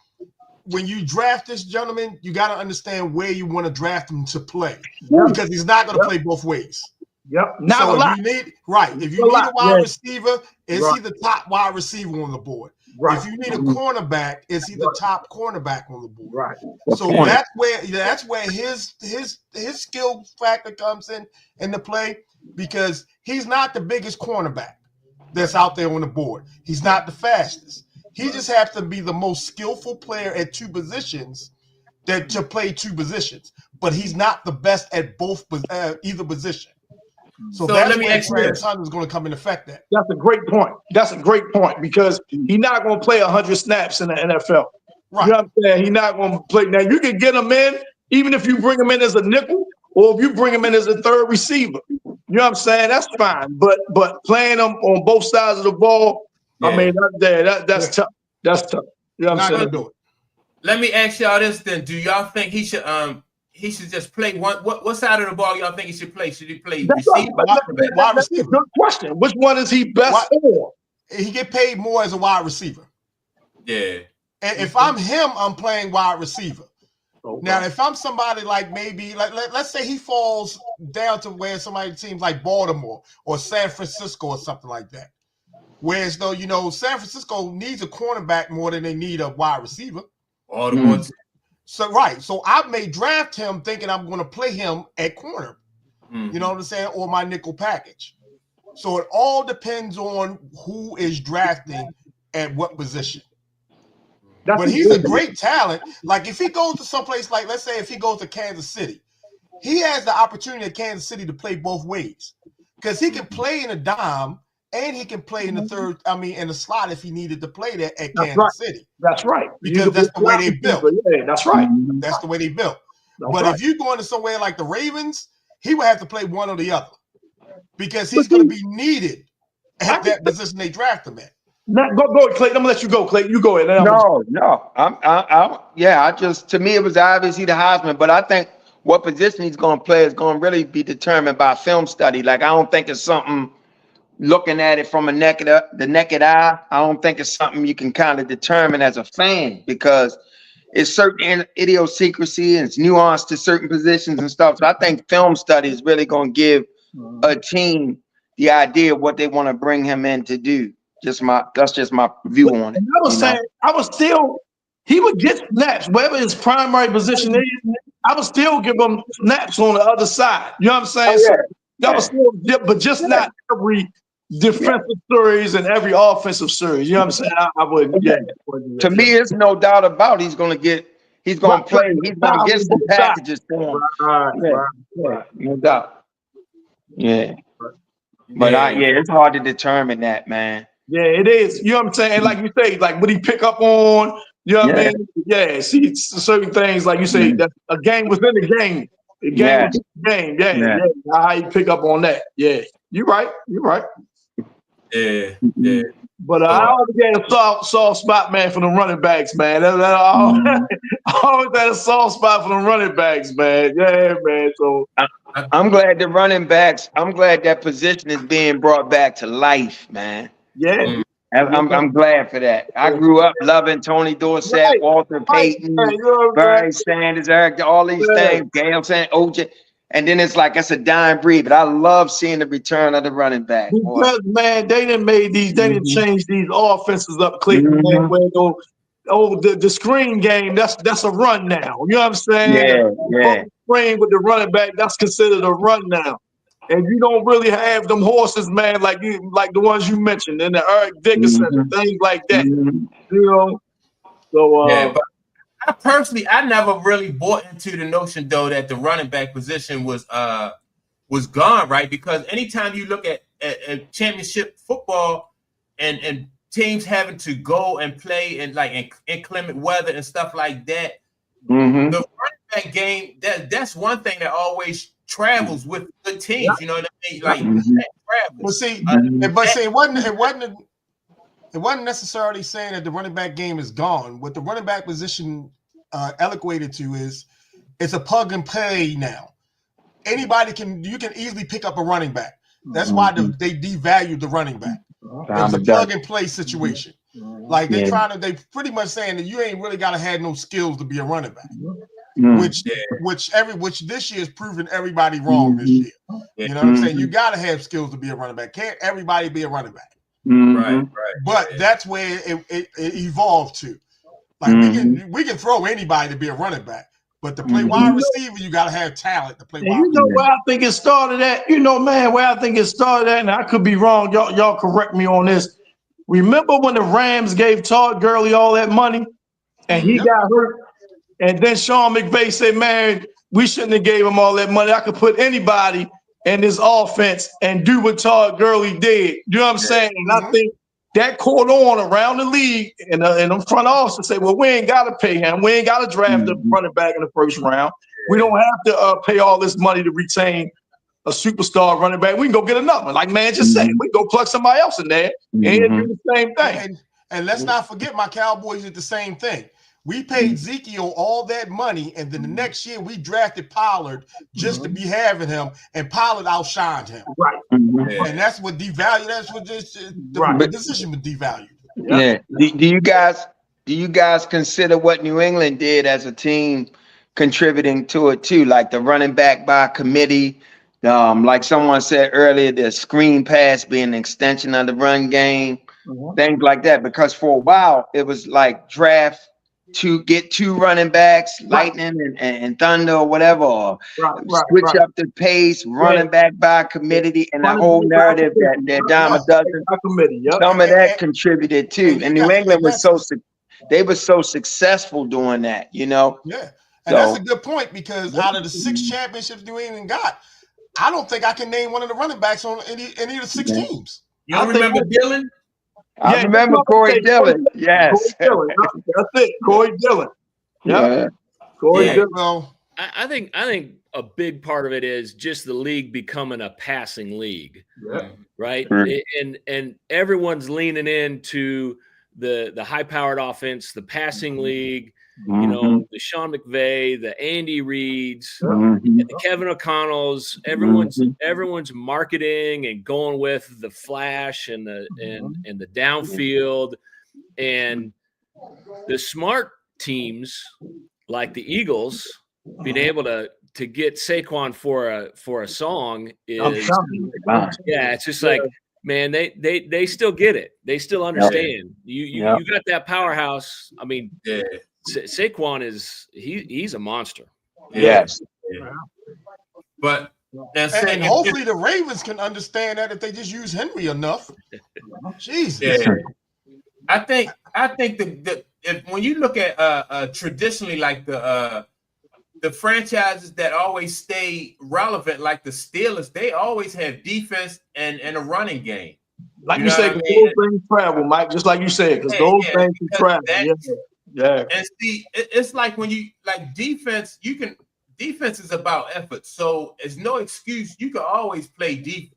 S5: when you draft this gentleman, you got to understand where you want to draft him to play because he's not going to play both ways.
S3: Yep. Not a lot.
S5: If you need a wide receiver, is he the top wide receiver on the board? Right. If you need a cornerback, is he the top cornerback on the board? Right. So that's where his skill factor comes into play, because he's not the biggest cornerback that's out there on the board. He's not the fastest. He just has to be the most skillful player at 2 positions to play 2 positions. But he's not the best at either position. So that's
S1: let me
S5: where
S1: ask you
S5: Travis Hunter is going to come and affect that.
S3: That's a great point because he's not going to play 100 snaps in the NFL. Right. You know what I'm saying? He's not going to play. Now, you can get him in, even if you bring him in as a nickel or if you bring him in as a third receiver. You know what I'm saying? That's fine. But playing him on both sides of the ball, I mean, that's tough. That's tough. You know what I'm saying?
S1: Let me ask y'all this then. Do y'all think he should just play one? What side of the ball y'all think he should play? Should he play receiver?
S5: Wide receiver.
S3: Good question. Which one is he best for?
S5: He get paid more as a wide receiver.
S1: Yeah.
S5: And if I'm him, I'm playing wide receiver. Okay. Now, if I'm somebody like maybe let's say he falls down to where somebody teams like Baltimore or San Francisco or something like that. Whereas though, San Francisco needs a cornerback more than they need a wide receiver.
S1: Baltimore.
S5: So I may draft him thinking I'm going to play him at corner. You know what I'm saying? Or my nickel package. So it all depends on who is drafting at what position. But he's a great talent. Like if he goes to someplace like, let's say if he goes to Kansas City, he has the opportunity at Kansas City to play both ways. Because he can play in a dime and he can play in the in the slot if he needed to play there at Kansas City.
S3: That's right.
S5: Because that's the way they built.
S3: Yeah, that's right.
S5: That's the way they built. But if you're going to somewhere like the Ravens, he would have to play one or the other. Because he's going to be needed at that position they draft him at.
S3: Go, Clayton. I'm gonna let you go, Clayton. You go ahead. To me, it was obviously the Heisman, but I think what position he's gonna play is gonna really be determined by film study. Like I don't think it's something looking at it from the naked eye. I don't think it's something you can kind of determine as a fan because it's certain idiosyncrasy and it's nuance to certain positions and stuff. So I think film study is really gonna give a team the idea of what they want to bring him in to do. That's just my view on it. And I was still, he would get snaps, whatever his primary position is. I would still give him snaps on the other side. You know what I'm saying? That was still, but just not every defensive series and every offensive series. You know what I'm saying? I wouldn't. Yeah.
S2: To me, there's no doubt about he's going to play. He's going to get some packages for him. Right. No doubt. Yeah. But it's hard to determine that, man.
S3: Yeah, it is. You know what I'm saying? Like you say, like what he pick up on, you know what I mean? Yeah, see certain things, like you say, that's a game within the game. The game within the game. Yeah. How you pick up on that. Yeah. You're right.
S1: Yeah.
S3: But I always had a soft spot, man, for the running backs, man. I always had a soft spot for the running backs, man. Yeah, man. So
S2: I'm glad I'm glad that position is being brought back to life, man.
S3: Yeah.
S2: I'm glad for that. I grew up loving Tony Dorsett, Walter Payton, Barry Sanders, Eric, all these things, Gail saying OJ. And then it's like it's a dying breed, but I love seeing the return of the running back.
S3: Because man, they didn't change these offenses up, Cleveland. Man, where the screen game, that's a run now. You know what I'm saying?
S2: Yeah.
S3: Screen with the running back, that's considered a run now. And you don't really have them horses, man, like the ones you mentioned, and the Eric Dickerson and things like that. You know? So
S1: but I never really bought into the notion though that the running back position was gone, right? Because anytime you look at championship football and teams having to go and play in like inclement weather and stuff like that.
S2: Mm-hmm.
S1: The running back game, that's one thing that always travels with good teams. You know what I mean? Like that travels.
S5: Well, see, it wasn't necessarily saying that the running back game is gone. What the running back position equated to is it's a plug and play now. You can easily pick up a running back. That's why they devalued the running back. It was a plug and play situation. Like they pretty much saying that you ain't really gotta have no skills to be a running back. Which this year has proven everybody wrong this year. You know what I'm saying? You gotta have skills to be a running back. Can't everybody be a running back?
S1: Right.
S5: But that's where it evolved to. Like we can throw anybody to be a running back, but to play wide receiver, you gotta have talent to play wide receiver.
S3: You know where I think it started at? You know, man, where I think it started at, and I could be wrong. Y'all correct me on this. Remember when the Rams gave Todd Gurley all that money and he got hurt? And then Sean McVay said, man, we shouldn't have gave him all that money. I could put anybody in this offense and do what Todd Gurley did. You know what I'm saying? And I think that caught on around the league and the front office to say, well, we ain't got to pay him. We ain't got to draft a running back in the first round. We don't have to pay all this money to retain a superstar running back. We can go get another one. Like man just said, we can go plug somebody else in there and do the same thing.
S5: And let's not forget my Cowboys did the same thing. We paid Ezekiel all that money, and then the next year we drafted Pollard just to be having him, and Pollard outshined him.
S3: Right.
S5: And that's what devalued. That's what the position was devalued.
S2: Yeah. Do you guys consider what New England did as a team contributing to it too? Like the running back by committee, like someone said earlier, the screen pass being an extension of the run game, things like that. Because for a while it was like draft to get two running backs, Lightning and Thunder or whatever, or switch up the pace, running back by committee, and that whole narrative that dime a dozen. Some of that contributed too. And New England was so successful doing that, you know.
S5: Yeah, and that's a good point because out of the 6 championships New England got, I don't think I can name one of the running backs on any of the 6 teams.
S1: You don't remember Dillon?
S2: I remember Corey Dillon. Yes.
S3: Corey Dillon. That's it. Corey Dillon.
S2: Yeah.
S3: Corey Dillon.
S5: Well,
S4: I think a big part of it is just the league becoming a passing league, right? And everyone's leaning into the high-powered offense, the passing league. You know, the Sean McVay, the Andy Reids, the Kevin O'Connells. Everyone's marketing and going with the flash and the downfield, and the smart teams like the Eagles being able to get Saquon for a song is it's just like, man, they still get it. They still understand. You got that powerhouse. I mean, Saquon he's a monster.
S2: Yes.
S1: But
S5: and hopefully the Ravens can understand that if they just use Henry enough. Jesus.
S1: I think if when you look at traditionally like the franchises that always stay relevant, like the Steelers, they always have defense and a running game.
S3: Like you said, those things travel, Mike. Just like you said, because those things travel. Yeah.
S1: And see, it's like when you like defense, defense is about effort. So it's no excuse. You can always play defense,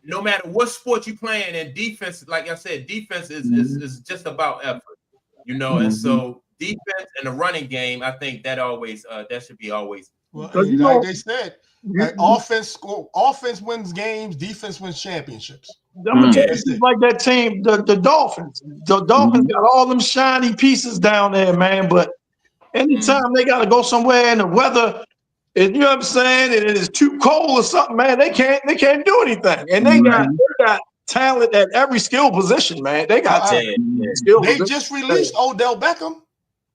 S1: no matter what sport you're playing. And defense, like I said, defense is just about effort, you know. And so defense and the running game, I think that always that should be always.
S5: Well, like they said, like offense wins games, defense wins championships.
S3: It's like that team, the Dolphins. The Dolphins got all them shiny pieces down there, man. But anytime they got to go somewhere and the weather, you know what I'm saying, and it is too cold or something, man, they can't do anything. And they got talent at every skill position, man. They got skill.
S5: They just released Odell Beckham.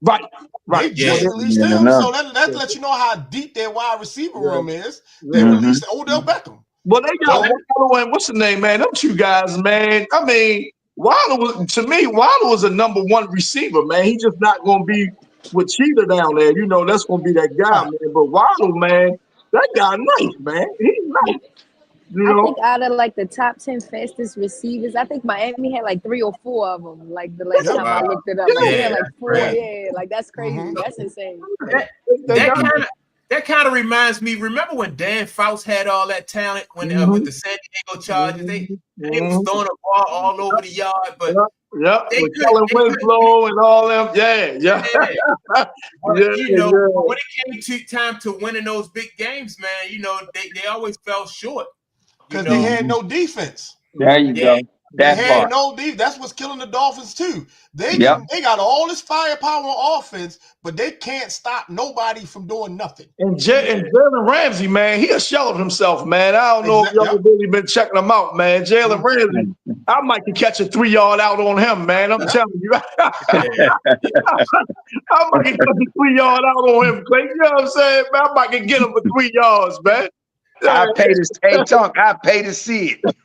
S3: Right.
S5: They just released him. So that lets you know how deep their wide receiver room is. They released Odell Beckham.
S3: Well, they got Waddle and what's the name, man? Them 2 guys, man. I mean, Waddle was a number 1 receiver, man. He's just not going to be with Cheetah down there. You know, that's going to be that guy, man. But Waddle, man, that guy nice, man. He's nice.
S6: I think out of like the top 10 fastest receivers, I think Miami had like 3 or 4 of them. Like the last time I looked it up, like they had like 4. Yeah, like that's crazy. That's insane.
S1: That kind of reminds me. Remember when Dan Fouts had all that talent when with the San Diego Chargers? They was throwing a ball all over the yard, but
S3: with Kellen Winslow and all them. Yeah.
S1: But, when it came to time to winning those big games, man, they always fell short
S5: because they had no defense.
S2: There you go.
S5: They had no defense. That's what's killing the Dolphins too. They got all this firepower on offense, but they can't stop nobody from doing nothing.
S3: And Jalen Ramsey, man, he a shell of himself, man. I don't know if y'all really been checking him out, man. Jalen Ramsey, I might could catch a 3-yard out on him, man. I'm telling you. I might could catch a 3-yard out on him, Clay. You know what I'm saying, man? I might could get him for 3 yards, man.
S2: I pay to see it.
S3: Look,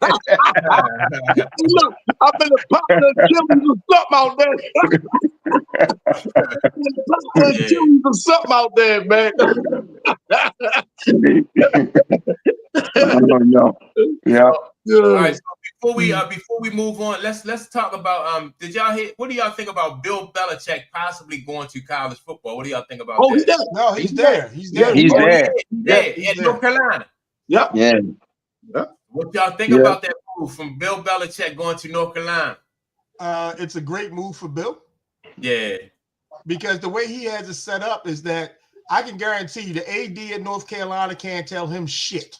S3: I've been a partner killing something out there. Killing something out there, man.
S2: I don't know. Yeah.
S1: All right. So before we move on, let's talk about did y'all hear? What do y'all think about Bill Belichick possibly going to college football? What do y'all think about that?
S5: No, he's there. He's there.
S2: He's there.
S1: Yeah, North Carolina.
S3: Yep.
S2: Yeah.
S1: What y'all think about that move from Bill Belichick going to North Carolina?
S5: It's a great move for Bill.
S1: Yeah.
S5: Because the way he has it set up is that I can guarantee you the AD at North Carolina can't tell him shit.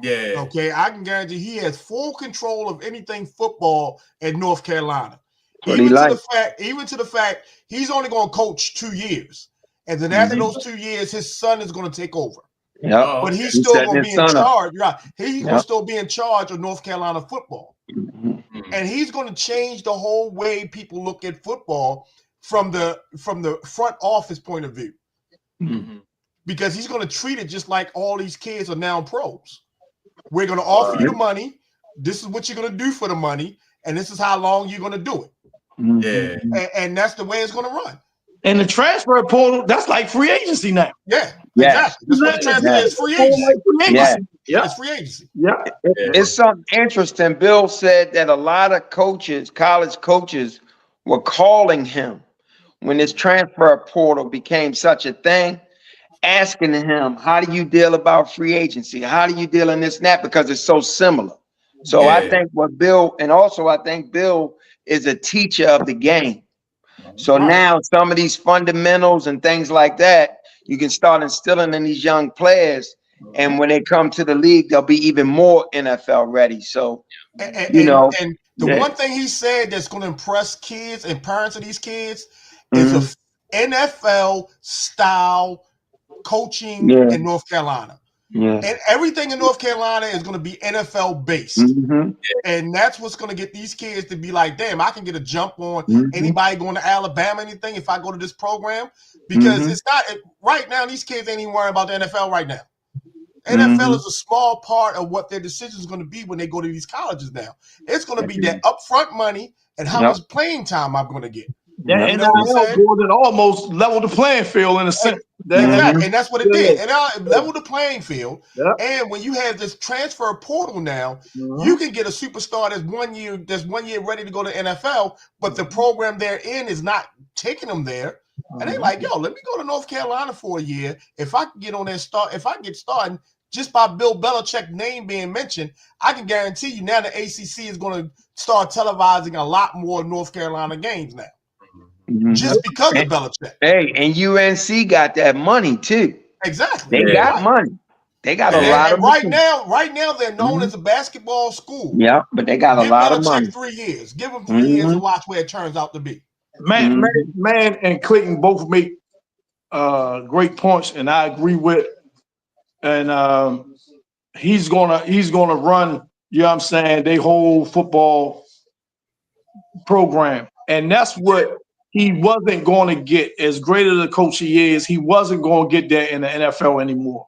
S1: Yeah.
S5: Okay. I can guarantee he has full control of anything football at North Carolina.
S2: Even
S5: to the fact he's only going to coach 2 years. And then after those 2 years, his son is going to take over.
S2: Yeah,
S5: but he's still going to be in charge. Right? He's going to still be in charge of North Carolina football, and he's going to change the whole way people look at football from the front office point of view, because he's going to treat it just like all these kids are now pros. We're going to offer you the money. This is what you're going to do for the money, and this is how long you're going to do it.
S1: Yeah,
S5: and that's the way it's going to run.
S3: And the transfer portal, that's like free agency now.
S5: Yeah, exactly. That's what the transfer is, free agency. It's free agency.
S3: Yeah.
S2: It's something interesting. Bill said that a lot of coaches, college coaches, were calling him when this transfer portal became such a thing, asking him, how do you deal about free agency? How do you deal in this and that? Because it's so similar. So I think I think Bill is a teacher of the game. So now some of these fundamentals and things like that, you can start instilling in these young players. And when they come to the league, they'll be even more NFL ready. So,
S5: and the one thing he said that's going to impress kids and parents of these kids is a NFL style coaching in North Carolina. And everything in North Carolina is going to be NFL based. And that's what's going to get these kids to be like, damn, I can get a jump on anybody going to Alabama, anything, if I go to this program. Because it's not, right now, these kids ain't even worrying about the NFL right now. NFL is a small part of what their decision is going to be when they go to these colleges now. It's going to be that upfront money and how much playing time I'm going to get.
S3: And Gordon almost leveled the playing field in a sense.
S5: Exactly, and that's what it did. And leveled the playing field. And when you have this transfer portal now, you can get a superstar that's 1 year ready to go to NFL, but the program they're in is not taking them there. And they're like, yo, let me go to North Carolina for a year. If I can get on there, if I get started just by Bill Belichick's name being mentioned, I can guarantee you now the ACC is going to start televising a lot more North Carolina games now. Just because of Belichick.
S2: Hey, and UNC got that money too.
S5: Exactly.
S2: They got money. They got a lot of
S5: money.
S2: Right
S5: now they're known as a basketball school.
S2: Yeah, but they got a lot of money.
S5: 3 years. Give them 3 years and watch where it turns out to be.
S3: Man, and Clayton both make great points, and I agree with. And he's gonna run. You know what I'm saying? They whole football program, and that's what he wasn't going to get. As great as a coach he is, he wasn't going to get that in the NFL anymore.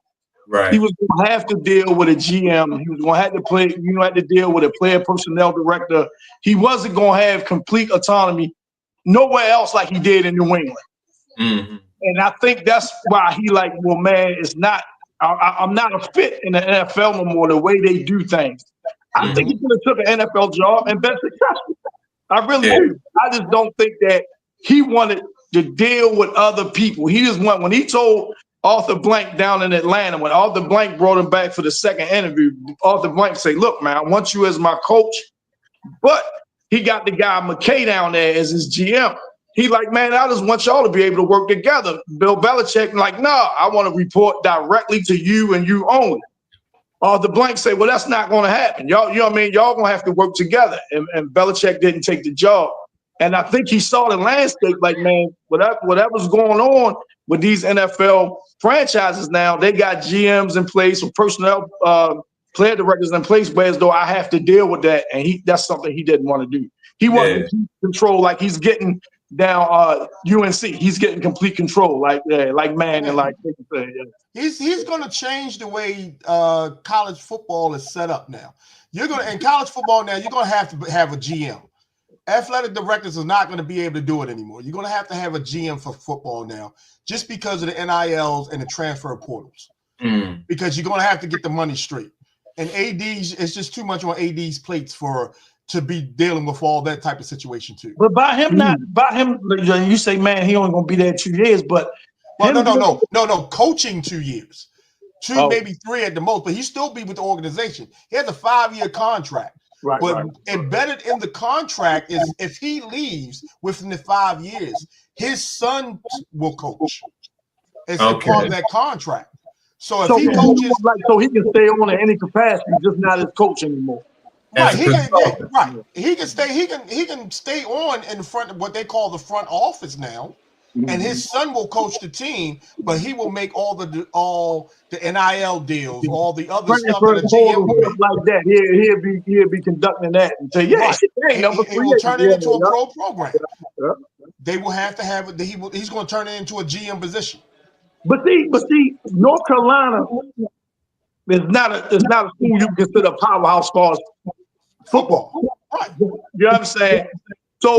S1: Right.
S3: He was going to have to deal with a GM. He was going to have to have to deal with a player personnel director. He wasn't going to have complete autonomy nowhere else like he did in New England. And I think that's why he like, well, man, it's not I'm not a fit in the NFL no more. The way they do things, I think he could have took an NFL job and been successful. I really do. I just don't think that he wanted to deal with other people. He just when he told Arthur Blank down in Atlanta, when Arthur Blank brought him back for the second interview, Arthur Blank said, "Look, man, I want you as my coach," but he got the guy McKay down there as his GM. He like, man, I just want y'all to be able to work together. Bill Belichick like, no, I want to report directly to you and you only. The Blank say, well, that's not going to happen. Y'all, you know what I mean? Y'all going to have to work together. And Belichick didn't take the job. And I think he saw the landscape like, man, whatever's going on with these NFL franchises now, they got GMs in place or personnel, player directors in place, but as though I have to deal with that. And that's something he didn't want to do. He wanted to keep control like he's getting down UNC. He's getting complete control like man and like
S5: he's going to change the way college football is set up now. You're going to in college football now. You're going to have a GM. Athletic directors are not going to be able to do it anymore. You're going to have a GM for football now, just because of the NILs and the transfer portals. Because you're going to have to get the money straight. And ADs, it's just too much on AD's plates to be dealing with all that type of situation too.
S3: But by him, you say, man, he only gonna be there 2 years, but
S5: no, coaching 2 years, maybe 3 at the most, but he still be with the organization. He has a 5-year contract.
S3: Right,
S5: but embedded in the contract is if he leaves within the 5 years, his son will coach. It's a part of that contract. So if he coaches,
S3: so he can stay on in any capacity, just not as coach anymore.
S5: Right, he can stay. He can stay on in front of what they call the front office now, and his son will coach the team, but he will make all the NIL deals, all the other stuff that a GM will make.
S3: Like that. He'll be conducting that and say,
S5: he will turn it into a pro program. They will have to have it. He's going to turn it into a GM position.
S3: But see, North Carolina is not a school you can consider a powerhouse for football.
S5: Right.
S3: You understand? So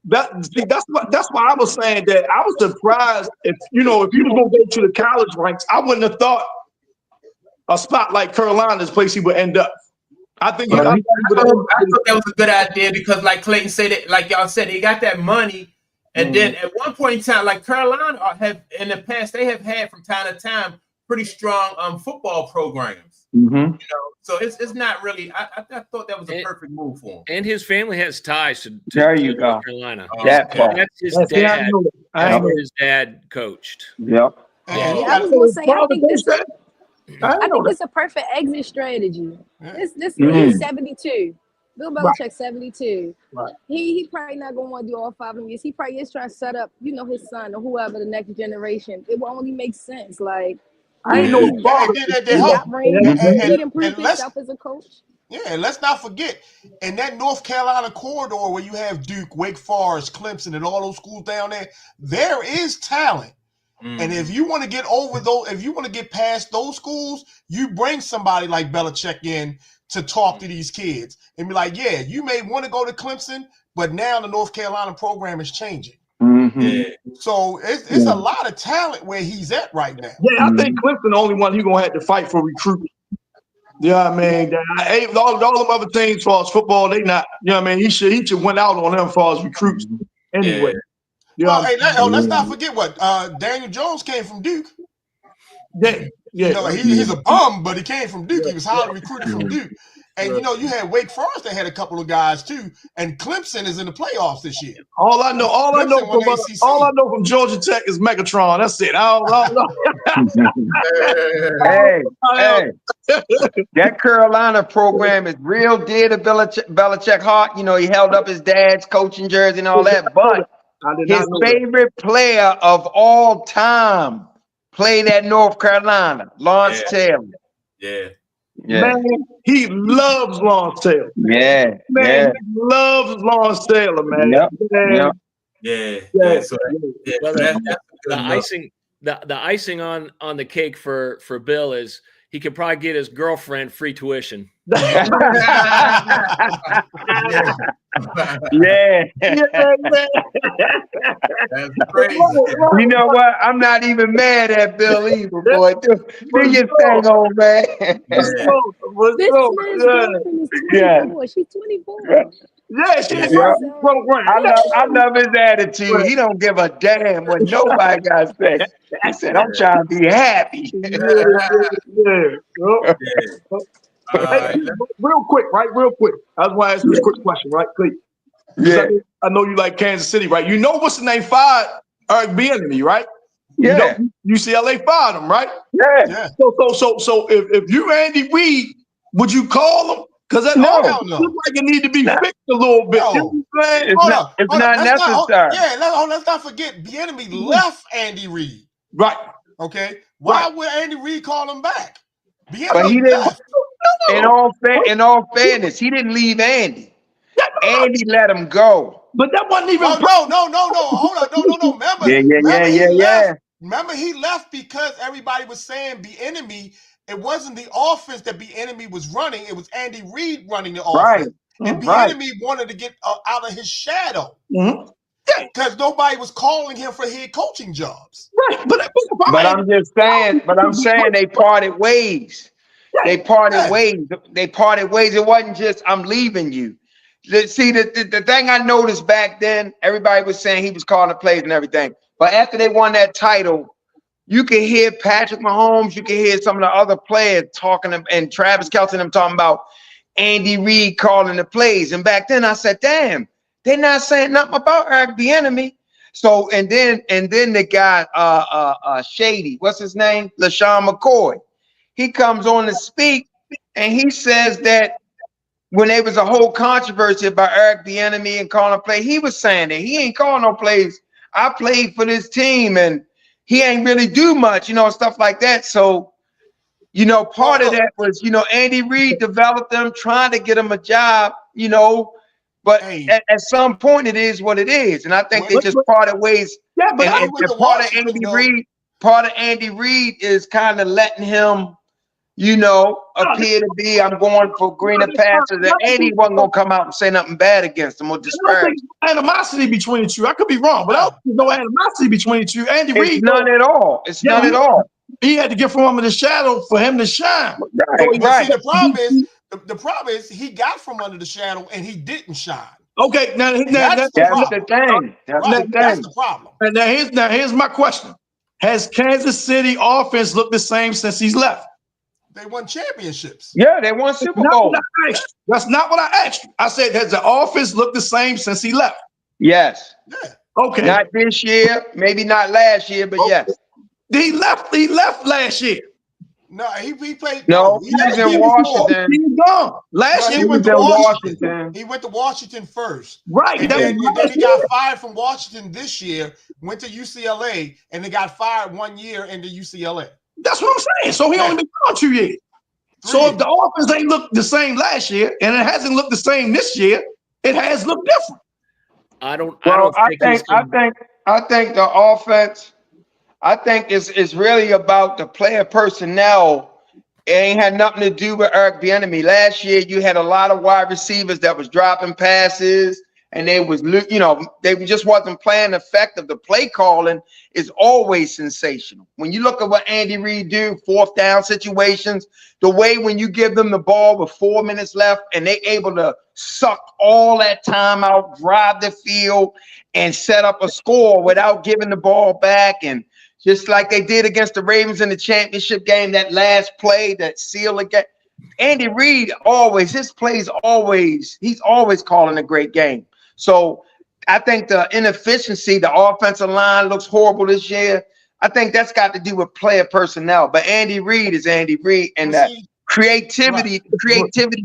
S3: that's why I was saying that I was surprised if you was gonna go to the college ranks, I wouldn't have thought a spot like Carolina's place he would end up. I thought
S1: that was a good idea because, like Clayton said, like y'all said, they got that money, and then at one point in time, like Carolina have in the past, they have had from time to time pretty strong football programs. So it's not really. I thought that was a perfect move for him.
S4: And his family has ties to North Carolina.
S2: That part.
S4: That's his dad. That's where his dad coached.
S6: I was gonna say, I think it's a perfect exit strategy. He's 72. Bill Belichick 72.
S3: Right.
S6: He probably not gonna want to do all 5 years. He probably is trying to set up, his son or whoever the next generation. It will only make sense. Like
S3: I ain't know
S6: he improved himself as a coach.
S5: Yeah, and let's not forget, in that North Carolina corridor where you have Duke, Wake Forest, Clemson, and all those schools down there is talent. And if you want to get over those, if you want to get past those schools, you bring somebody like Belichick in to talk to these kids and be like, yeah, you may want to go to Clemson, but now the North Carolina program is changing. So it's a lot of talent where he's at right now.
S3: Yeah, I think Clemson the only one he's gonna have to fight for recruiting. Yeah, I mean, all them other teams as far as football, they not. You know what I mean? He should went out on them as far as recruits anyway.
S5: Let's not forget what Daniel Jones came from Duke. He's a bum, but he came from Duke. He was highly recruited from Duke. And you had Wake Forest that had a couple of guys too, and Clemson is in the playoffs this year.
S3: All I know from Georgia Tech is Megatron. That's it. I don't
S2: hey, that Carolina program is real dear to Belichick heart. He held up his dad's coaching jersey and all that, but his favorite player of all time played at North Carolina, Lawrence Taylor.
S3: Man, he loves Lawrence Taylor.
S2: He
S3: loves Lawrence Taylor, man.
S4: The icing on the cake for Bill is he could probably get his girlfriend free tuition.
S2: Yeah.
S1: That's crazy.
S2: You know what? I'm not even mad at Bill either, boy. Do your thing, old man.
S6: This man's girlfriend is 24. She's 24.
S3: Yeah, she's
S2: Yeah.
S3: program.
S2: I love his attitude. He don't give a damn what nobody got to say. He said, I'm trying to be happy.
S3: Hey, real quick, right? Real quick. I just want to ask you this quick question, right, Cait?
S2: Yeah.
S3: I know you like Kansas City, right? You know what's the name fired Eric Bieniemy, right?
S2: Yeah.
S3: You know, UCLA fired him, right?
S2: Yeah.
S3: So if you Andy Reid, would you call him? Because that looks like it need to be fixed a little bit.
S5: No.
S3: You know what I'm saying?
S2: It's not necessary.
S5: Let's not forget Bieniemy left Andy Reid.
S3: Right.
S5: Okay. Why would Andy Reid call him back?
S2: But he didn't. In all fairness, he didn't leave Andy. Andy let him go.
S3: But that wasn't even.
S5: No. Hold on. No. Remember, Remember, he left because everybody was saying Bieniemy. It wasn't the offense that Bieniemy was running. It was Andy Reid running the offense. And Bieniemy wanted to get out of his shadow. Because nobody was calling him for head coaching jobs.
S3: Right.
S2: But I'm just saying, they parted ways. They parted ways. It wasn't just, I'm leaving you. See, the thing I noticed back then, everybody was saying he was calling the plays and everything. But after they won that title, you can hear Patrick Mahomes, you can hear some of the other players talking, and Travis Kelce and them talking about Andy Reid calling the plays. And back then I said, damn, they're not saying nothing about Eric Bieniemy. So, and then the guy, Shady, what's his name? LaShawn McCoy. He comes on to speak, and he says that when there was a whole controversy about Eric Bieniemy and calling a play, he was saying that he ain't calling no plays. I played for this team, and he ain't really do much, stuff like that. So, part of that was, Andy Reid developed them, trying to get him a job, but at some point it is what it is. And I think they just parted ways. Yeah, but part of Andy Reid is kind of letting him, appear to be, I'm going for greener pastures. And Andy wasn't going to come out and say nothing bad against him or disparage.
S3: Animosity between the two. I could be wrong, but I don't think no animosity between the two. Andy Reid.
S2: It's none at all. It's none at all.
S3: He had to get from under the shadow for him to shine.
S2: Right.
S5: See, the problem is he got from under the shadow and he didn't shine.
S3: Okay, now
S5: that's
S2: the thing.
S5: That's the problem.
S3: And now here's my question. Has Kansas City offense looked the same since he's left?
S5: They won championships.
S2: Yeah, they won Super Bowl.
S3: That's not what I asked you. I said, has the offense looked the same since he left?
S2: Yes.
S5: Yeah.
S3: Okay.
S2: Not this year, maybe not last year, but yes.
S3: He left last year.
S5: No, he played.
S2: No, he was in Washington.
S3: He's gone. Last year
S5: he went to Washington. He went to Washington first.
S3: Right.
S5: And then he got fired from Washington this year, went to UCLA, and they got fired 1 year into UCLA.
S3: That's what I'm saying. So he only been gone 2 years. So if the offense ain't looked the same last year, and it hasn't looked the same this year, it has looked different.
S2: I think the offense, I think it's really about the player personnel. It ain't had nothing to do with Eric Bieniemy. Last year, you had a lot of wide receivers that was dropping passes, and they just wasn't playing effective. The play calling is always sensational. When you look at what Andy Reid do, 4th down situations, the way when you give them the ball with 4 minutes left and they able to suck all that time out, drive the field, and set up a score without giving the ball back, and just like they did against the Ravens in the championship game, that last play that sealed the game. Andy Reid he's always calling a great game. So I think the inefficiency, the offensive line looks horrible this year. I think that's got to do with player personnel. But Andy Reid is Andy Reid, and that creativity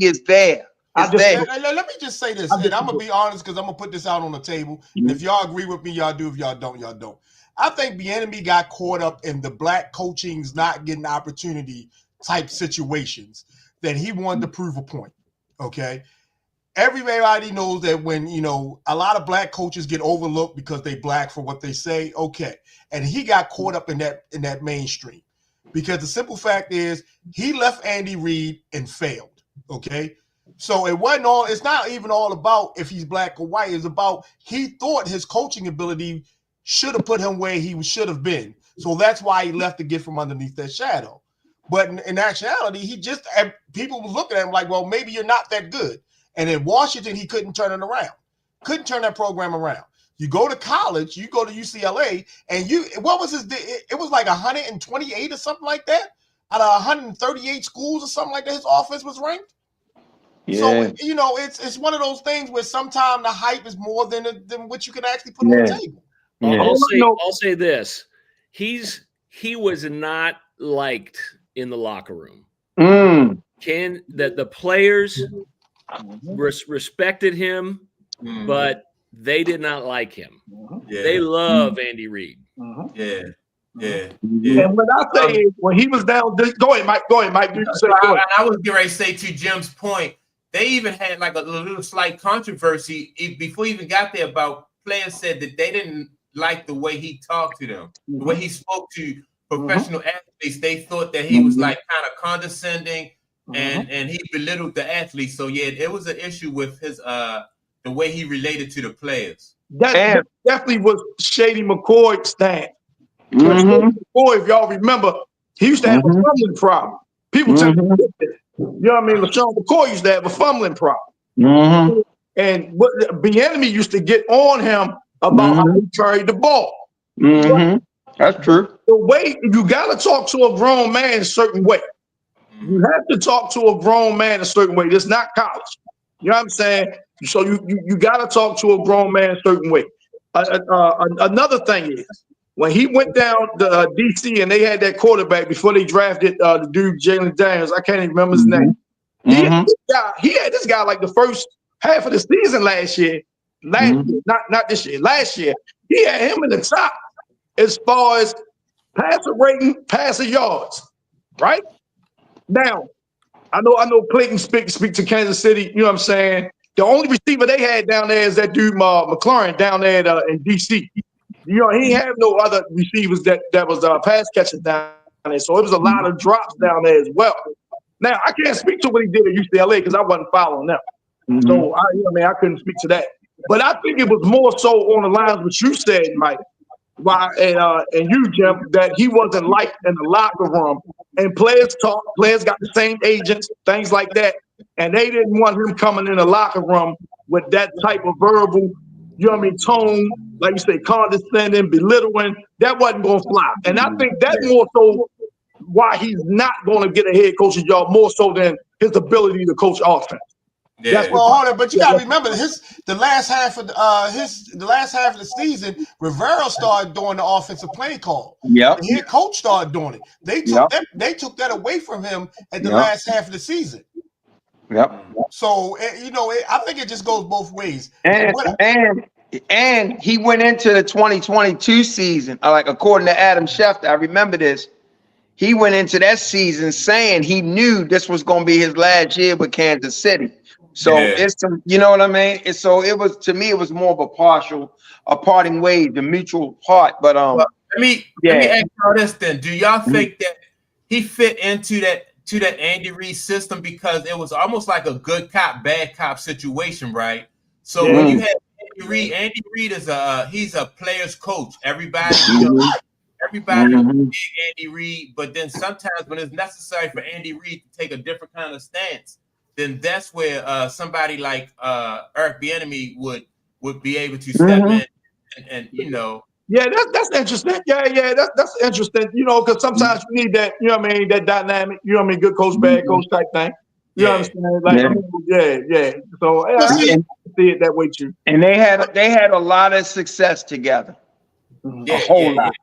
S2: is there.
S5: Let me just say this, and I'm going to be honest because I'm going to put this out on the table. And if y'all agree with me, y'all do. If y'all don't, y'all don't. I think Bieniemy got caught up in the black coaching's not getting opportunity type situations that he wanted to prove a point, okay? Everybody knows that when, a lot of black coaches get overlooked because they black for what they say, okay. And he got caught up in that mainstream. because the simple fact is he left Andy Reid and failed. Okay. So it wasn't all, it's not even all about if he's black or white. It's about he thought his coaching ability should have put him where he should have been. So that's why he left to get from underneath that shadow. But in actuality, he just, people were looking at him like, well, maybe you're not that good. And in Washington, he couldn't turn it around. Couldn't turn that program around. You go to college, you go to UCLA, and what was his, it was like 128 or something like that? Out of 138 schools or something like that, his offense was ranked. Yeah. So, you know, it's one of those things where sometimes the hype is more than what you can actually put on the table.
S4: Yeah. I'll say this. He was not liked in the locker room. The players respected him, but they did not like him. Yeah. They love Andy Reid.
S1: Yeah. Yeah.
S3: And what I say is, when he was down, go ahead, Mike. Go ahead, Mike.
S1: I was getting ready to say, to Jim's point, they even had like a little slight controversy before he even got there about players said that they didn't like the way he talked to them, the way he spoke to professional athletes. They thought that he was like kind of condescending and he belittled the athletes. So yeah, it was an issue with his the way he related to the players.
S3: That definitely was Shady McCoy's stance. McCoy, if y'all remember, he used to have a fumbling problem. People tend to forget this. You know what I mean? LaShawn McCoy used to have a fumbling problem. And what Bieniemy used to get on him about how he carried the ball.
S2: That's true.
S3: The way you got to talk to a grown man a certain way. You have to talk to a grown man a certain way. It's not college. You know what I'm saying? So you got to talk to a grown man a certain way. Another thing is, when he went down to D.C. and they had that quarterback before they drafted the dude Jalen Daniels, I can't even remember his name. He had this guy like the first half of the season last year. Year, not this year. Last year, he had him in the top as far as passer rating, passer yards. Right now, I know Clayton speak to Kansas City. You know what I'm saying? The only receiver they had down there is that dude McLaurin down there in D.C. You know, he didn't have no other receivers that was pass catchers down there. So it was a lot of drops down there as well. Now, I can't speak to what he did at UCLA because I wasn't following them. So, I couldn't speak to that. But I think it was more so on the lines what you said, Mike, and you, Jim, that he wasn't liked in the locker room. And players got the same agents, things like that. And they didn't want him coming in the locker room with that type of verbal, you know what I mean, tone, like you say, condescending, belittling. That wasn't going to fly. And I think that's more so why he's not going to get a head coaching job, more so than his ability to coach offense.
S5: Yeah. Well, hold on, but you gotta remember the last half of the season, Rivera started doing the offensive play call.
S2: Yep.
S5: The head coach started doing it. They took that away from him at the last half of the season.
S2: Yep.
S5: So I think it just goes both ways.
S2: And he went into the 2022 season, like according to Adam Schefter, I remember this. He went into that season saying he knew this was going to be his last year with Kansas City. So it's you know what I mean? It was, to me, it was more of a parting ways, the mutual part. But
S1: let me ask y'all this then. Do y'all think that he fit into that Andy Reid system, because it was almost like a good cop, bad cop situation, right? So when you had Andy Reid is he's a player's coach. Everybody big Andy Reid, but then sometimes when it's necessary for Andy Reid to take a different kind of stance, then that's where somebody like Eric Bieniemy would be able to step in and
S3: Yeah, that's interesting. Yeah, that's interesting. You know, because sometimes you need that. You know what I mean? That dynamic. You know what I mean? Good coach, bad coach type thing. You know what I'm saying? Like, So I see it that way too.
S2: And they had a lot of success together. A whole lot.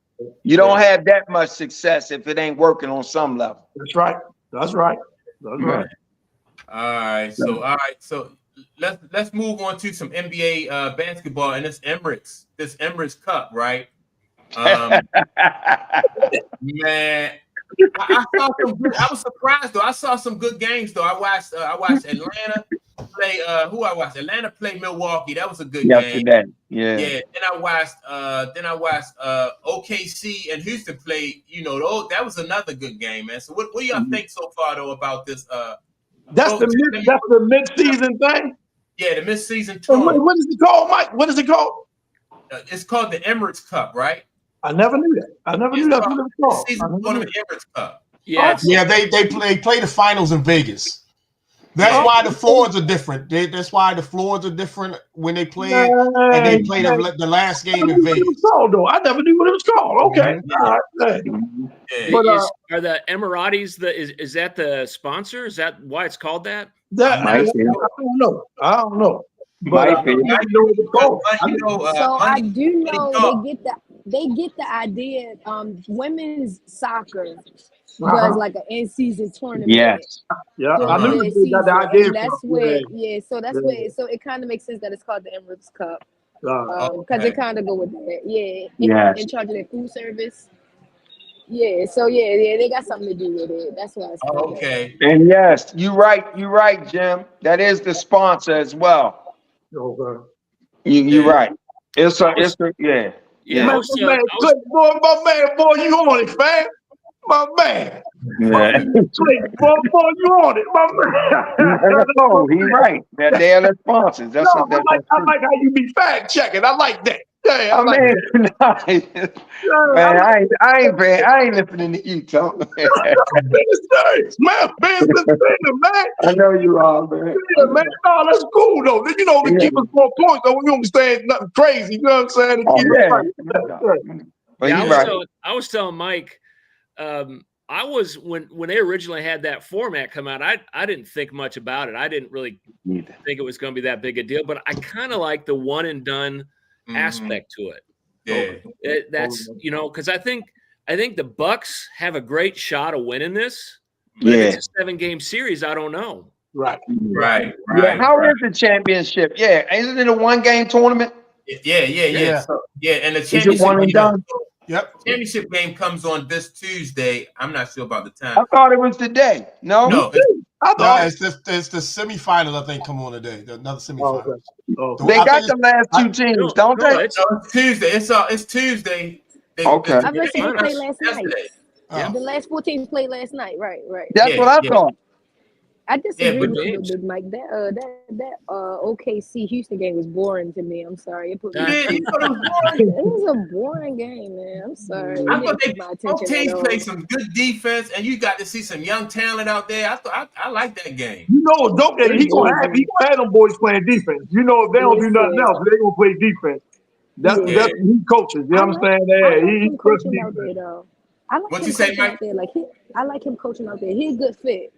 S2: You don't have that much success if it ain't working on some level.
S3: That's right.
S1: All right. So let's move on to some NBA basketball and this Emirates Cup, right? Man, I was surprised though. I saw some good games though. I watched Atlanta play who I watched. Atlanta play Milwaukee. That was a good game.
S2: Yesterday. Yeah.
S1: Yeah. Then I watched OKC and Houston play. You know, that was another good game, man. So what do y'all think so far though about this?
S3: That's the mid-season thing.
S1: Yeah, the mid-season
S3: And
S1: tournament.
S3: what is it called, Mike? What is it called?
S1: It's called the Emirates Cup, right?
S3: I never knew that. I never knew that's what it was called.
S1: Season tournament Emirates Cup.
S4: Yeah,
S5: they play the finals in Vegas. That's why the floors are different. That's why the floors are different when they play it, and they play the last game in Vegas.
S3: I never knew what it was called. Okay. All right.
S1: Yeah.
S3: But,
S4: are the Emiratis is that the sponsor? Is that why it's called that?
S3: I don't know. But
S2: Might be.
S3: I know what it's called.
S6: So I do know they get the idea. Women's soccer does like an in-season tournament.
S2: Yes.
S3: Yeah, I knew they got the idea.
S6: That's where, so that's where, so it kind of makes sense that it's called the Emirates Cup. Because it kind of go with that. Yeah. In charge of their food service. Yeah, so yeah, they got something to do with it. That's why it's called
S1: okay.
S6: that.
S2: And yes, you're right, Jim. That is the sponsor as well.
S3: Okay.
S2: You're right. It's a yeah.
S4: Yeah.
S3: Man, boy, you on it, fam. My man.
S2: Yeah.
S3: Boy, you on it, my man.
S2: Oh, he's right. They are the sponsors. That's
S3: I like how you be fact checking. I like that. Yeah,
S2: man, I ain't listening to you, Tom.
S3: Man,
S2: I know you are, man.
S3: Yeah, man. No, that's cool though. To keep us 4 points, though, we don't saying nothing crazy. You know what I'm saying?
S4: I was telling Mike, I was when they originally had that format come out, I didn't think much about it. I didn't really think it was going to be that big a deal, but I kind of like the one and done aspect to it.
S1: Yeah,
S4: that's because I think the Bucks have a great shot of winning this.
S2: But
S4: if it's a 7-game series, I don't know.
S1: Right.
S2: Yeah, how is the championship? Yeah, isn't it a 1-game tournament?
S1: Yeah. So, and the championship.
S2: Is it one and done?
S1: Yep. Championship game comes on this Tuesday. I'm not sure about the time.
S2: I thought it was today. No.
S5: It's the semifinals. I think come on today. Another semifinal.
S2: They got the last 2 teams, don't they?
S1: No, it's Tuesday. It's Tuesday.
S2: Okay.
S6: I was saying they played last night. The last 4 teams played last night. Right.
S2: That's what I thought.
S6: I disagree with you, Big Mike. That OKC Houston game was boring to me. I'm sorry. It was a boring game, man. I'm sorry.
S1: I thought both teams played some good defense, and you got to see some young talent out there. I like that game.
S3: He gonna have them boys playing defense. If they don't do nothing else, they gonna play defense. That's he coaches. You know what I'm saying?
S6: He's coaching out there though. I like
S1: what
S6: him
S1: you say,
S6: coaching
S1: Mike?
S6: out there. I like him coaching out there. He's a good fit.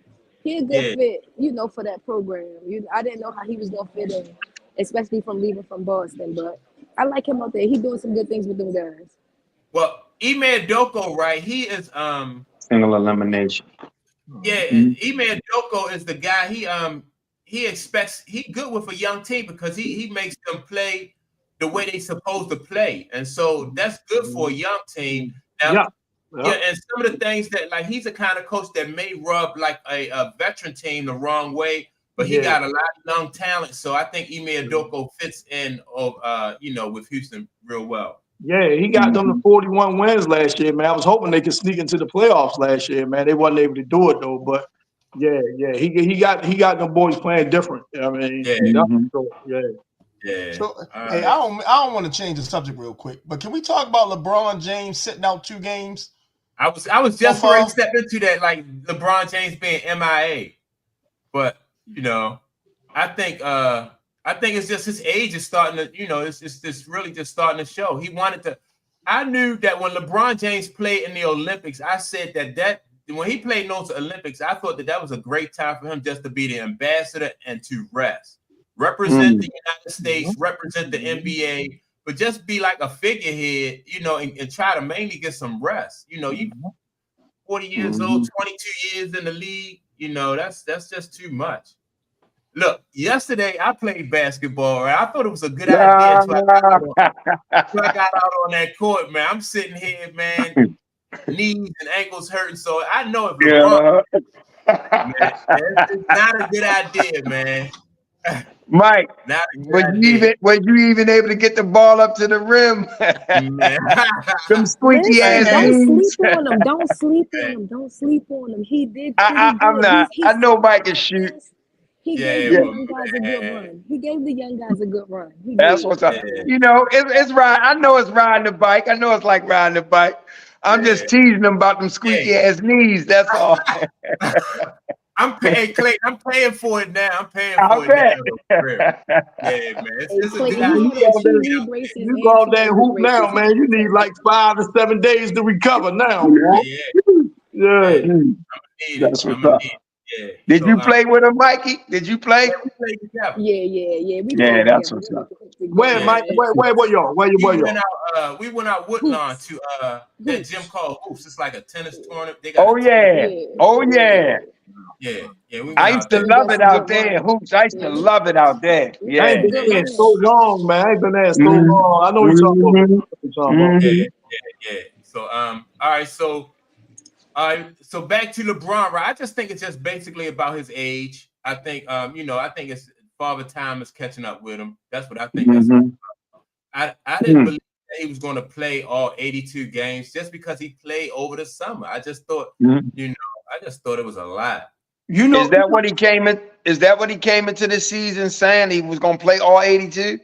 S6: He's a good fit, for that program. I didn't know how he was gonna fit in, especially from leaving from Boston. But I like him out there. He's doing some good things with them guys.
S1: Well, Ime Doko, right? He is
S2: single elimination.
S1: Yeah, Ime Doko is the guy. He good with a young team because he makes them play the way they supposed to play, and so that's good for a young team. Now, and some of the things that he's the kind of coach that may rub like a veteran team the wrong way, but he got a lot of young talent. So I think Ime Doko fits in, with Houston real well.
S3: Yeah, he got them to 41 wins last year, man. I was hoping they could sneak into the playoffs last year, man. They wasn't able to do it though, but he got them boys playing different. I mean,
S5: So, hey, I don't want to change the subject real quick, but can we talk about LeBron James sitting out 2 games?
S1: I was just ready to step into that, like LeBron James being MIA, but I think it's just his age is starting to, it's really just starting to show. He wanted to. I knew that when LeBron James played in the Olympics, I said that when he played in those Olympics, I thought that was a great time for him just to be the ambassador and to represent the United States, represent the NBA. But just be like a figurehead, and try to mainly get some rest. You 40 years old, 22 years in the league, that's just too much. Look, yesterday I played basketball, right? I thought it was a good idea until I got out on that court, man. I'm sitting here, man, knees and ankles hurting. So I know if LeBron, man, it's not a good idea, man.
S2: Mike,
S1: Now
S2: were you even able to get the ball up to the rim?
S1: man.
S2: Them squeaky
S6: Listen,
S2: ass
S6: don't sleep
S2: knees.
S6: on him. Don't sleep on him. Don't sleep on him. He did pretty
S2: I'm
S6: good.
S2: not.
S6: He
S2: I know
S6: fought
S2: Mike can
S6: out
S2: shoot.
S6: there. He gave
S1: Yeah,
S6: the
S2: Yeah,
S1: but
S6: young guys a good
S1: man.
S6: run. He gave the young guys a good run. He
S2: that's
S6: did.
S2: what's up.
S1: Yeah,
S2: You know, it's riding. I know it's riding the bike. I know it's like riding the bike. I'm
S1: yeah.
S2: just teasing them about them squeaky
S1: Hey.
S2: ass knees. That's all.
S1: I'm paying Clayton. I'm paying for it now. I'm paying
S2: I
S1: for it now. Though, for real.
S2: bet.
S1: Yeah, man.
S6: Hey,
S1: It's a good
S6: Clayton, he
S3: You
S6: had
S1: idea.
S6: on
S3: go
S6: two
S3: there,
S6: knee braces
S3: you
S6: and
S3: go
S6: two
S3: there and
S6: ankle
S3: hoop now,
S6: braces. He
S3: man. You
S6: did
S3: need like
S6: fantastic.
S3: 5 to 7 days to recover now, boy.
S1: Yeah,
S3: Yeah.
S1: yeah. Need it.
S2: That's
S1: I'm
S2: what's
S1: gonna
S2: up.
S1: need it. Yeah.
S2: Did
S1: So
S2: you play with him, Mikey? Did you play?
S1: yeah, we played together.
S6: Yeah. We
S2: Yeah,
S6: played
S2: that's
S6: together.
S2: what's
S6: We went
S2: up.
S6: to hoop together.
S3: Where,
S1: Yeah.
S3: Mike? Where y'all? Where y'all?
S1: We went out Woodlawn
S6: Hoops.
S1: to that gym
S6: Hoops.
S1: called Hoops. It's like a tennis tournament. They got a
S2: Oh
S1: tennis.
S2: yeah.
S6: Yeah.
S2: Oh
S6: Yeah.
S2: yeah.
S1: Yeah, we
S2: I
S1: went
S2: used
S1: out
S2: to
S1: there.
S6: We
S2: love
S6: got
S2: it
S6: some
S2: out
S6: good
S2: there.
S6: runs.
S2: Hoops. I used to
S6: Yeah.
S2: love it out there.
S6: We got
S3: I
S2: Yeah.
S3: ain't
S6: some
S3: been
S6: good
S3: there in so
S6: runs.
S3: long, man. I ain't been there in so
S2: Mhm.
S3: long. I know what you're talking about.
S2: Mhm.
S1: Yeah,
S2: Mhm.
S1: yeah. So all right, so so back to LeBron, right? I just think it's just basically about his age. I think I think it's Father Time is catching up with him. That's what I think.
S2: Mhm.
S1: I didn't believe that he was going to play all 82 games just because he played over the summer. I just thought,
S2: Mhm.
S1: I just thought it was a lot.
S3: You know,
S2: Is that what he came in? Is that what he came into the season saying he was gonna play all 82?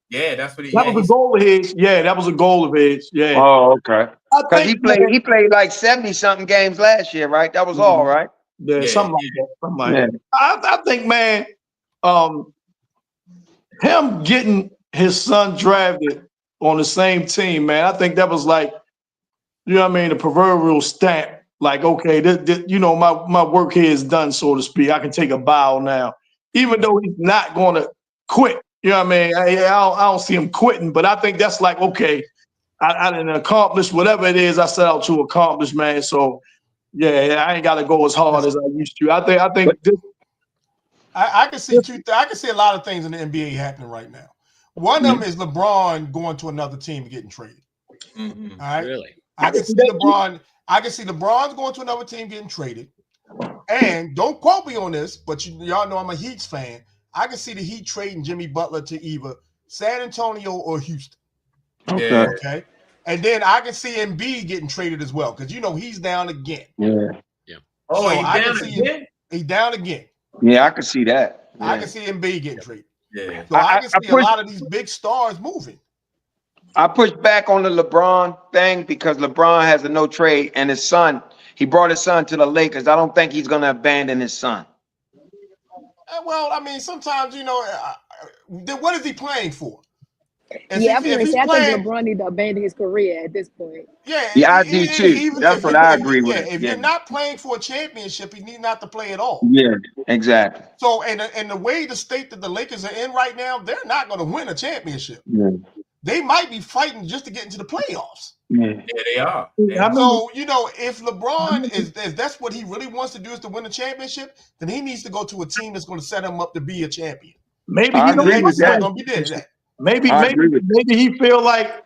S1: Yeah, that's what he.
S3: that
S1: Yeah,
S3: was a goal of his. Yeah, that was a goal of his. Yeah.
S2: Oh, okay.
S3: I
S2: Because
S3: think, man,
S2: he played like 70 something games last year, right? That was all, right?
S3: yeah,
S1: yeah,
S3: something like that. Something like
S2: Yeah.
S3: that. I think, man, him getting his son drafted on the same team, man, I think that was like, you know what I mean, the proverbial stamp. Like, okay, my work here is done, so to speak. I can take a bow now, even though he's not going to quit. You know what I mean? I don't see him quitting, but I think that's like, okay, I didn't accomplish whatever it is I set out to accomplish, man. So, yeah, I ain't got to go as hard as I used to. I think this,
S5: I can see I can see a lot of things in the NBA happening right now. One of them is LeBron going to another team and getting traded.
S1: Mhm.
S5: All right.
S4: Really?
S5: I can see LeBron. I can see LeBron's going to another team getting traded. And don't quote me on this, but y'all know I'm a Heat's fan. I can see the Heat trading Jimmy Butler to either San Antonio or Houston.
S1: Yeah,
S5: Okay. And then I can see Embiid getting traded as well, because he's down again.
S2: Yeah.
S1: Oh,
S5: So
S1: he
S5: I can
S1: down
S5: see
S1: again?
S5: he's down again.
S2: Yeah, I could see that.
S5: I
S2: Yeah.
S5: can see Embiid getting traded.
S1: Yeah.
S5: So I
S2: I,
S5: can
S2: I
S5: see a
S2: push
S5: lot of these big stars moving.
S2: I push back on the LeBron thing because LeBron has a no trade and his son, he brought his son to the Lakers. I don't think he's gonna abandon his son.
S5: Well, I mean, sometimes then what is he playing for?
S6: Yeah, I'm
S5: If
S6: gonna
S5: he's
S6: say I think
S5: playing,
S6: LeBron need to abandon his career at this point.
S5: yeah,
S2: Yeah, I do too.
S5: even
S2: That's what I agree with.
S5: if
S2: Yeah.
S5: you're not playing for a championship, you need not to play at all.
S2: Yeah, exactly.
S5: So, and the way the state that the Lakers are in right now, they're not going to win a championship.
S2: Yeah.
S5: They might be fighting just to get into the playoffs.
S2: Yeah.
S1: Yeah, they are.
S3: I remember,
S5: So, if LeBron if that's what he really wants to do is to win a championship, then he needs to go to a team that's going to set him up to be a champion.
S3: maybe
S2: I
S3: he
S5: And the
S3: don't
S2: agree with
S5: Lakers
S3: want
S5: not
S2: that.
S5: going to be there to that.
S3: maybe
S2: I
S3: maybe
S2: agree with that.
S3: maybe he feel like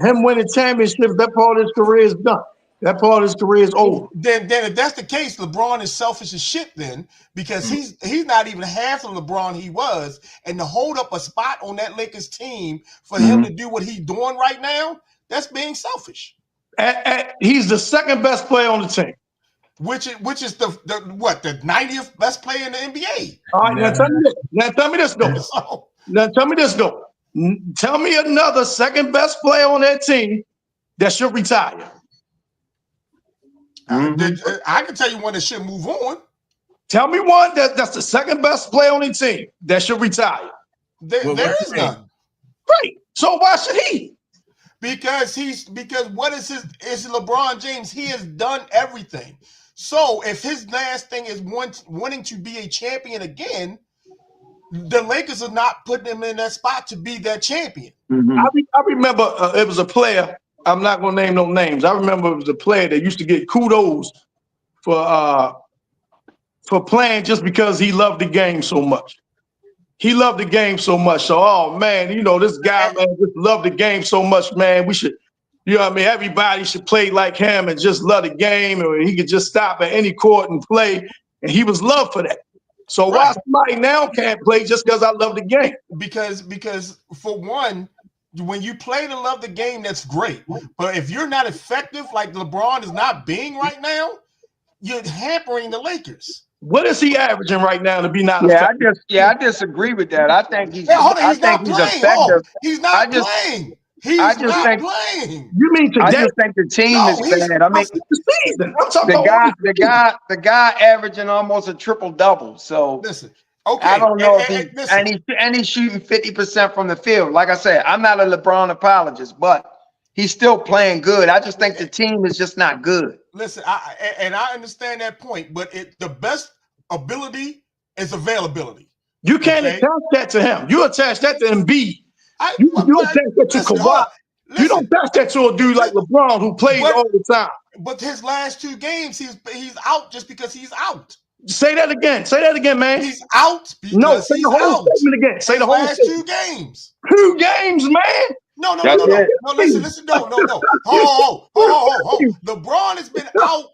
S3: him winning championships, that part of his career is done. That part of his career is over.
S5: Then if that's the case, LeBron is selfish as shit then, because he's not even half the LeBron he was, and to hold up a spot on that Lakers team for him to do what he's doing right now, that's being selfish.
S3: He's the second best player on the team.
S5: Which is the 90th best player in the NBA.
S3: All right, now tell me this. Now tell me this though.
S5: So
S3: Now tell me this though. Tell me another second best player on that team that should retire.
S5: I can tell you one that should move on.
S3: Tell me one that's the second best player on the team that should retire.
S5: There is none.
S3: Right. So why should he?
S5: Because what is is LeBron James? He has done everything. So if his last thing is wanting to be a champion again, the Lakers are not putting him in that spot to be that champion.
S3: I remember it was a player. I'm not going to name no names. I remember it was a player that used to get kudos for playing just because he loved the game so much. He loved the game so much. So, oh man, this guy, man, just loved the game so much, man. We should, everybody should play like him and just love the game, or he could just stop at any court and play. And he was loved for that. So why somebody now can't play just because I love the game?
S5: Because for one, when you play to love the game, that's great. But if you're not effective, like LeBron is not being right now, you're hampering the Lakers.
S3: What is he averaging right now to be not effective?
S2: I disagree with that. I think he's
S5: He's not playing.
S2: effective.
S5: He's not playing. He's not playing.
S3: You mean today?
S2: I just think the team is bad. I mean,
S3: the season. I'm talking about
S2: the guy averaging almost a triple double. So
S5: listen, okay.
S2: I don't know if he's shooting 50% from the field. Like I said, I'm not a LeBron apologist, but he's still playing good. I just think the team is just not good.
S5: Listen, I understand that point, but the best ability is availability.
S3: You can't attach that to him. You attach that to Embiid. You attach that to Kawhi. You don't attach that to a dude like LeBron who plays all the time.
S5: But his last 2 games, he's out just because he's out.
S3: Say that again. Say that again, man.
S5: He's out because
S3: say the whole statement again. Say the whole
S5: last 2 games.
S3: 2 games, man.
S5: No. Listen. No. Ho. LeBron has been out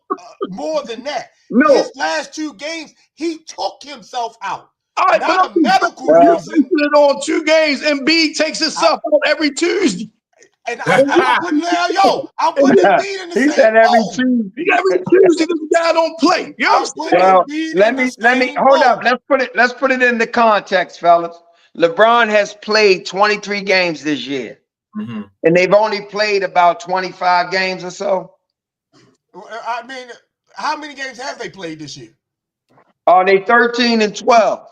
S5: more than that.
S3: No.
S5: His last 2 games, he took himself out.
S3: All right,
S5: not
S3: but
S5: a medical reason.
S3: It on 2 games. Embiid takes himself out every Tuesday.
S5: And I'm putting Embiid in the same.
S2: He said every Tuesday.
S3: Every Tuesday, this guy don't play. You know
S2: well, let me hold up. Let's put it in the context, fellas. LeBron has played 23 games this year, and they've only played about 25 games or so.
S5: I mean, how many games have they played this year?
S2: Are they 13 and 12?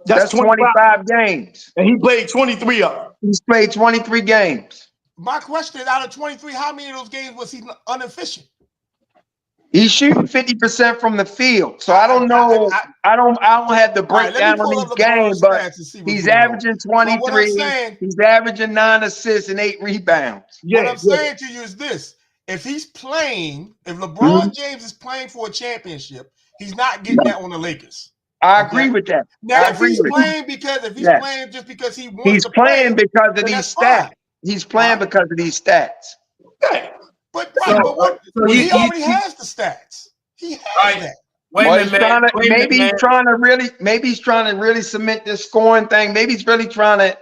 S2: That's 25 games.
S3: And he played 23 of them.
S2: He's played 23 games.
S5: My question is, out of 23, how many of those games was he inefficient?
S2: He's shooting 50% from the field. So I don't know. I don't have the breakdown on these games, but he's averaging 23. He's averaging 9 assists and 8 rebounds.
S5: What I'm saying to you is this. If he's playing, if LeBron James is playing for a championship, he's not getting that on the Lakers.
S2: I agree with that.
S5: Now, if he's playing playing just because he wants
S2: he's
S5: to
S2: playing
S5: play,
S2: because of these stats. He's playing because of these stats.
S5: But he already has the stats. He has that.
S2: Maybe he's trying to really cement this scoring thing. Maybe he's really trying to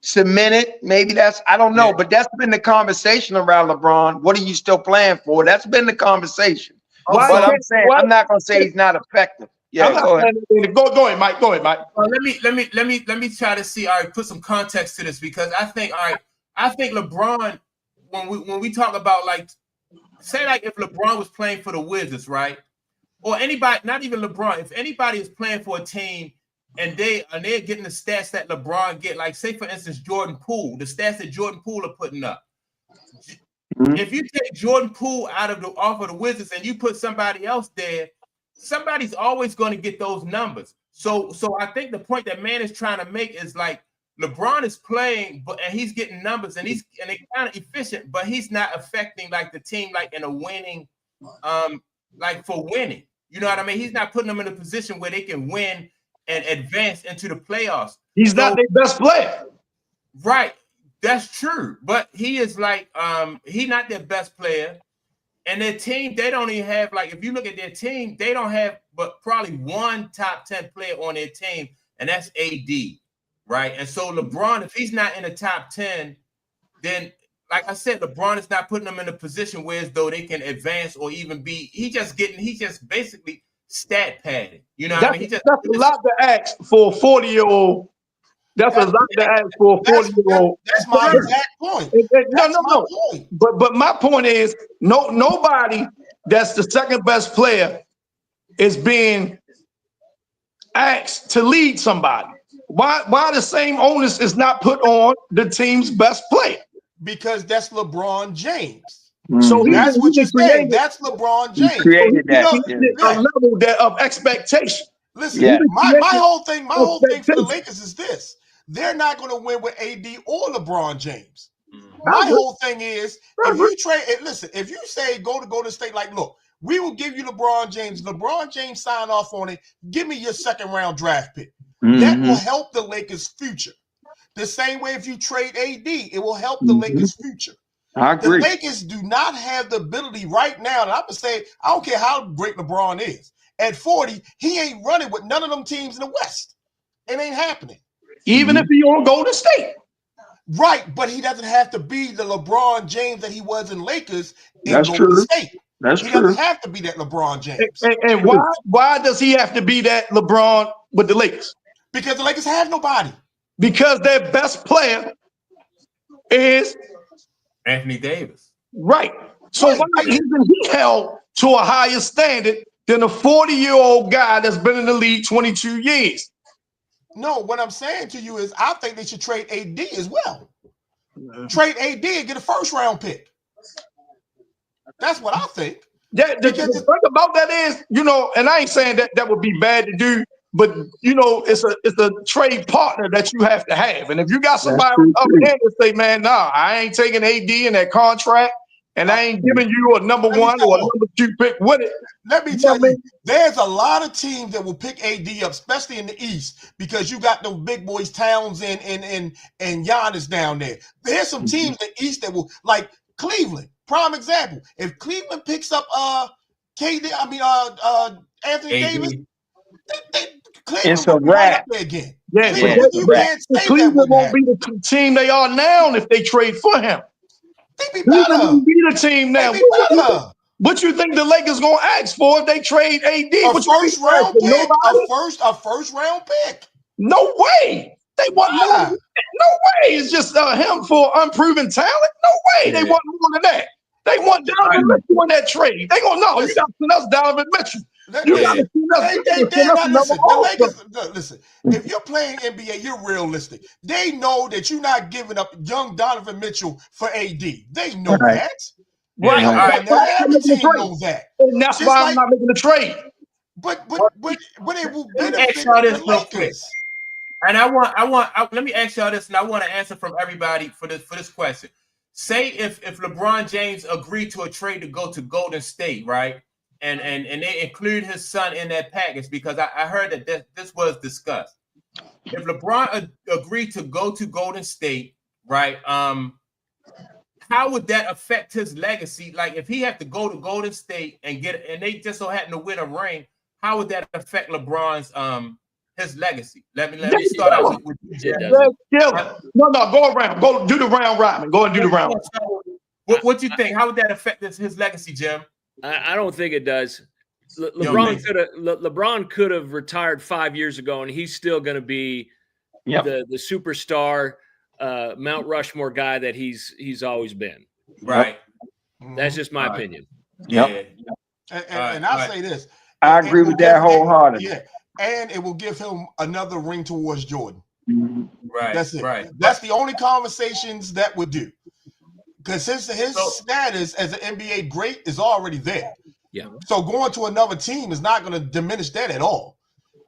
S2: cement it. Maybe I don't know. But that's been the conversation around LeBron. What are you still playing for? That's been the conversation. But I'm not going to say he's not effective. Yeah, go ahead.
S3: Go ahead, Mike. Go ahead, Mike.
S1: Let me try to see. All right, put some context to this because I think LeBron, when we talk about say if LeBron was playing for the Wizards, right, or anybody, not even LeBron, if anybody is playing for a team and they're getting the stats that LeBron get, like say for instance Jordan Poole, the stats that Jordan Poole are putting up. If you take Jordan Poole off of the Wizards and you put somebody else there, somebody's always going to get those numbers. So I think the point that man is trying to make is LeBron is playing, and he's getting numbers, and they're kind of efficient, but he's not affecting the team in a winning, for winning. You know what I mean? He's not putting them in a position where they can win and advance into the playoffs.
S3: He's not their best player,
S1: right? That's true, but he is he's not their best player. And their team, they don't even have, if you look at their team, they don't have but probably one top 10 player on their team, and that's AD, right? And so LeBron, if he's not in the top 10, then, like I said, LeBron is not putting them in a position where as though they can advance or even be, he's just basically stat padding. You know what I mean?
S3: That's a lot to ask for a 40-year-old. That's a lot to ask for a 40-year-old.
S5: That's my exact point.
S3: No. But my point is, nobody that's the second best player is being asked to lead somebody. Why the same onus is not put on the team's best player?
S5: Because that's LeBron James.
S3: So
S5: that's what you're saying. That's LeBron James.
S2: He created that.
S3: A level of expectation.
S5: Listen, my whole thing for the Lakers is this. They're not going to win with AD or LeBron James. My whole thing is, if you say go to Golden State, look, we will give you LeBron James. LeBron James sign off on it. Give me your second round draft pick. That will help the Lakers' future. The same way if you trade AD, it will help the Lakers' future.
S2: I agree.
S5: The Lakers do not have the ability right now, and I'm going to say, I don't care how great LeBron is. at 40, he ain't running with none of them teams in the West. It ain't happening.
S3: Even if he on Golden State.
S5: Right, but he doesn't have to be the LeBron James that he was in Lakers in
S2: That's
S5: Golden
S2: true.
S5: State.
S2: That's
S5: He
S2: true.
S5: doesn't have to be that LeBron James.
S3: And why does he have to be that LeBron with the Lakers?
S5: Because the Lakers have nobody.
S3: Because their best player is
S1: Anthony Davis.
S3: right. So why isn't he held to a higher standard than a 40-year-old guy that's been in the league 22 years?
S5: No, what I'm saying to you is I think they should trade AD as well. Trade AD and get a first-round pick. That's what I think.
S3: The thing about that is, you know, and I ain't saying that would be bad to do, but you know, it's a trade partner that you have to have. And if you got somebody up there that say, man, nah, I ain't taking AD in that contract, and I ain't giving you a number 1 or a number 2 pick with it.
S5: Let me tell you, there's a lot of teams that will pick AD up, especially in the East, because you got them big boys, Towns and Giannis down there. There's some teams in the East that will, like Cleveland, prime example. If Cleveland picks up Anthony Davis,
S2: it's a wrap.
S5: again.
S3: Yeah, Cleveland won't be the team they are now if they trade for him.
S5: They be better.
S3: Cleveland be the team now. What you think the Lakers gonna ask for if they trade AD?
S5: A first round pick. A first round pick.
S3: No way. They want more. No way. It's just him for unproven talent. No way. They want more than that. They want Donovan Mitchell in that trade. They gonna know. You got to send us Donovan Mitchell. You got to send us
S5: listen, if you're playing NBA, you're realistic. They know that you're not giving up young Donovan Mitchell for AD. They know that.
S3: Right.
S5: Every team knows that.
S3: And that's why I'm not making the trade.
S5: But it will benefit the Lakers.
S1: And let me ask y'all this, and I want to answer from everybody for this question. Say if LeBron James agreed to a trade to go to Golden State, right? And they include his son in that package, because I heard that this was discussed. If LeBron agreed to go to Golden State, right? How would that affect his legacy? Like if he had to go to Golden State and they just so happen to win a ring, how would that affect LeBron's his legacy? Let me start out with you.
S3: No, go around. Go do the round robin. Go and do the round.
S1: What you think? How would that affect his legacy, Jim?
S4: I don't think it does. LeBron could have retired 5 years ago, and he's still going to be the superstar Mount Rushmore guy that he's always been.
S1: Right.
S4: That's just my opinion.
S5: Yep. And I'll say this.
S2: I agree with that wholeheartedly.
S5: Yeah. And it will give him another ring towards Jordan.
S1: Right.
S5: That's it.
S1: Right.
S5: That's the only conversations that would do. Because his status as an NBA great is already there.
S4: Yeah.
S5: So going to another team is not going to diminish that at all.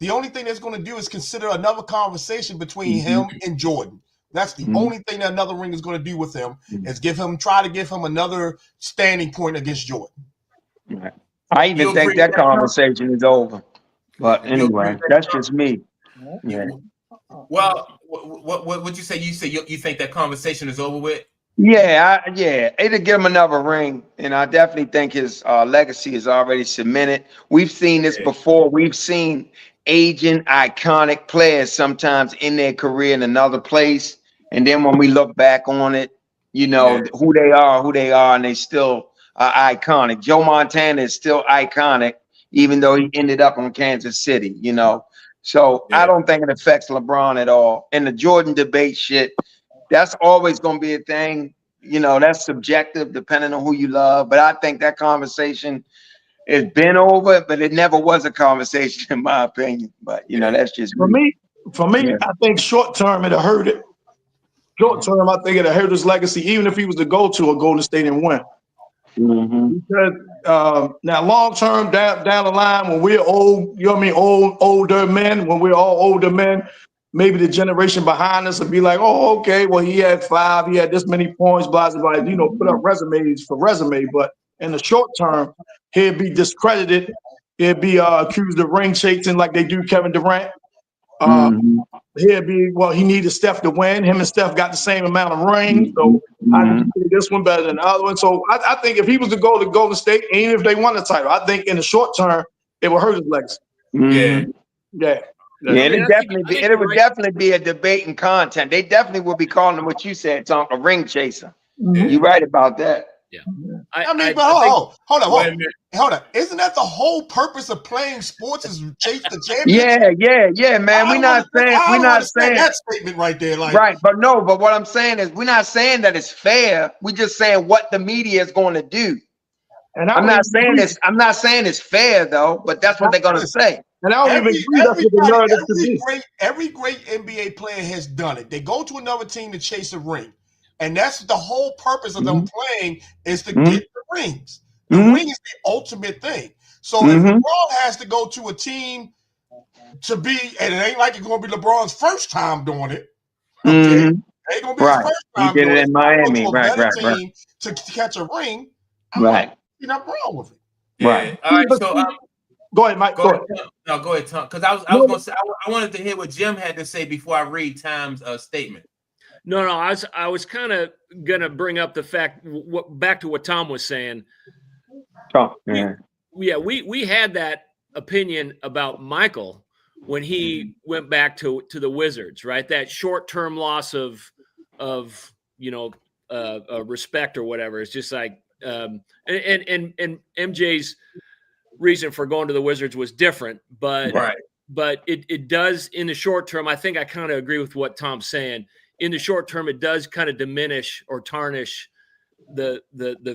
S5: The only thing that's going to do is consider another conversation between him and Jordan. That's the only thing that another ring is going to do with him, is try to give him another standing point against Jordan.
S2: Right. I even think that conversation is over. But anyway, that's just me. Yeah.
S1: Well, what you say? You think that conversation is over with?
S2: Yeah, it'll give him another ring, and I definitely think his legacy is already cemented. We've seen this before. We've seen aging, iconic players sometimes in their career in another place, and then when we look back on it, you know who they are, and they still are iconic. Joe Montana is still iconic, even though he ended up in Kansas City. You know, so I don't think it affects LeBron at all. And the Jordan debate shit. That's always going to be a thing. You know, that's subjective depending on who you love. But I think that conversation has been over, but it never was a conversation in my opinion. But, you know, that's just
S3: for me, I think short term it'll hurt it. Short term, I think it'll hurt his legacy, even if he was to go to a Golden State and win. Because now long term down the line, when we're old, you know what I mean, older men, when we're all older men, maybe the generation behind us will be like, oh, okay, well, he had 5, he had this many points, blah, blah, blah, you know, put up resumes for resume. But in the short term, he'll be discredited. He'll be accused of ring chasing like they do Kevin Durant. He'll be, well, he needed Steph to win. Him and Steph got the same amount of rings. So I can say this one better than the other one. So I think if he was to go to Golden State, even if they won the title, I think in the short term, it will hurt his legacy.
S1: Yeah.
S3: Yeah.
S2: Yeah, it would definitely be a debate and content. They definitely will be calling him what you said, Tom, a ring chaser. You're right about that.
S4: Yeah.
S5: But hold on. Isn't that the whole purpose of playing sports is chase the championship?
S2: Yeah, man. We're not saying
S5: that statement right there. Like,
S2: right, but what I'm saying is we're not saying that it's fair. We're just saying what the media is going to do. And I'm not saying it's fair though, but that's what they're going to say.
S3: And I don't even agree that's what the narrative should be.
S5: Every great NBA player has done it. They go to another team to chase a ring. And that's the whole purpose of them playing is to get the rings. The ring is the ultimate thing. So if LeBron has to go to a team to be, and it ain't like it's going to be LeBron's first time doing it. Okay? It ain't going to be his first time
S2: doing it in Miami. Right.
S5: To catch a ring.
S2: Right.
S5: You're not wrong with it.
S1: Yeah.
S2: Right.
S1: All right. So
S3: go ahead, Mike. Go ahead.
S1: No, go ahead, Tom. Because I was going to say I wanted to hear what Jim had to say before I read Tom's statement.
S4: No, I was kind of gonna bring up the fact back to what Tom was saying. We had that opinion about Michael when he went back to the Wizards, right? That short-term loss of respect or whatever. It's just like and MJ's reason for going to the Wizards was different, but it does in the short term. I think I kind of agree with what Tom's saying. In the short term, it does kind of diminish or tarnish the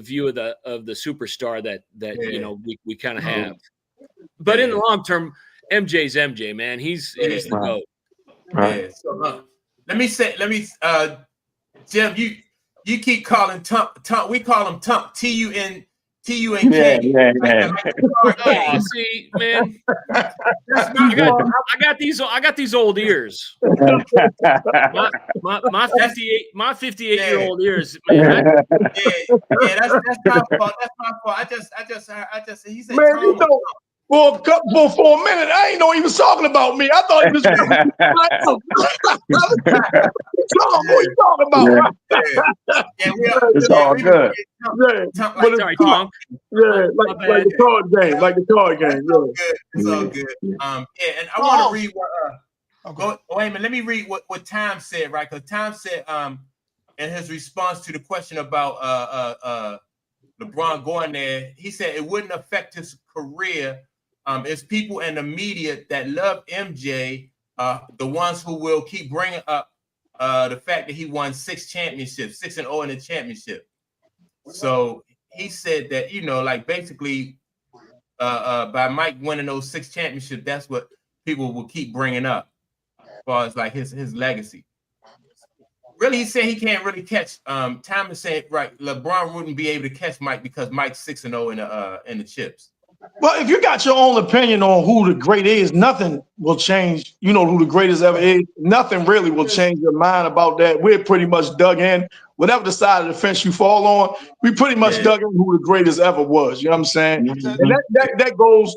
S4: view of the superstar that we kind of have. But in the long term, MJ's MJ, man. He's the GOAT.
S2: Right.
S1: Yeah. So let me Jim, you keep calling Tump. We call him Tump. TUNK.
S2: Yeah.
S4: Oh, see, man, I got these old ears. My 58-year-old ears, man.
S1: That's my fault. That's my fault. I just he said,
S3: man, for a minute, I ain't know he was talking about me. I thought he was Tom, what you talking about?
S2: It's all good.
S4: Sorry, Tom.
S3: Yeah, like the card game. Like the card game.
S1: It's all good. And I want to read what wait a minute, let me read what Tom said, right? Because Tom said in his response to the question about LeBron going there, he said it wouldn't affect his career. It's people in the media that love MJ, the ones who will keep bringing up the fact that he won 6 championships, 6-0 in the championship. So he said that, like basically by Mike winning those 6 championships, that's what people will keep bringing up as far as like his legacy. Really, he said he can't really catch. Tom is saying, right, LeBron wouldn't be able to catch Mike because Mike's 6-0 in the chips.
S3: Well, if you got your own opinion on who the great is, nothing will change. You know who the greatest ever is. Nothing really will change your mind about that. We're pretty much dug in. Whatever the side of the fence you fall on, we pretty much dug in who the greatest ever was. You know what I'm saying? And that goes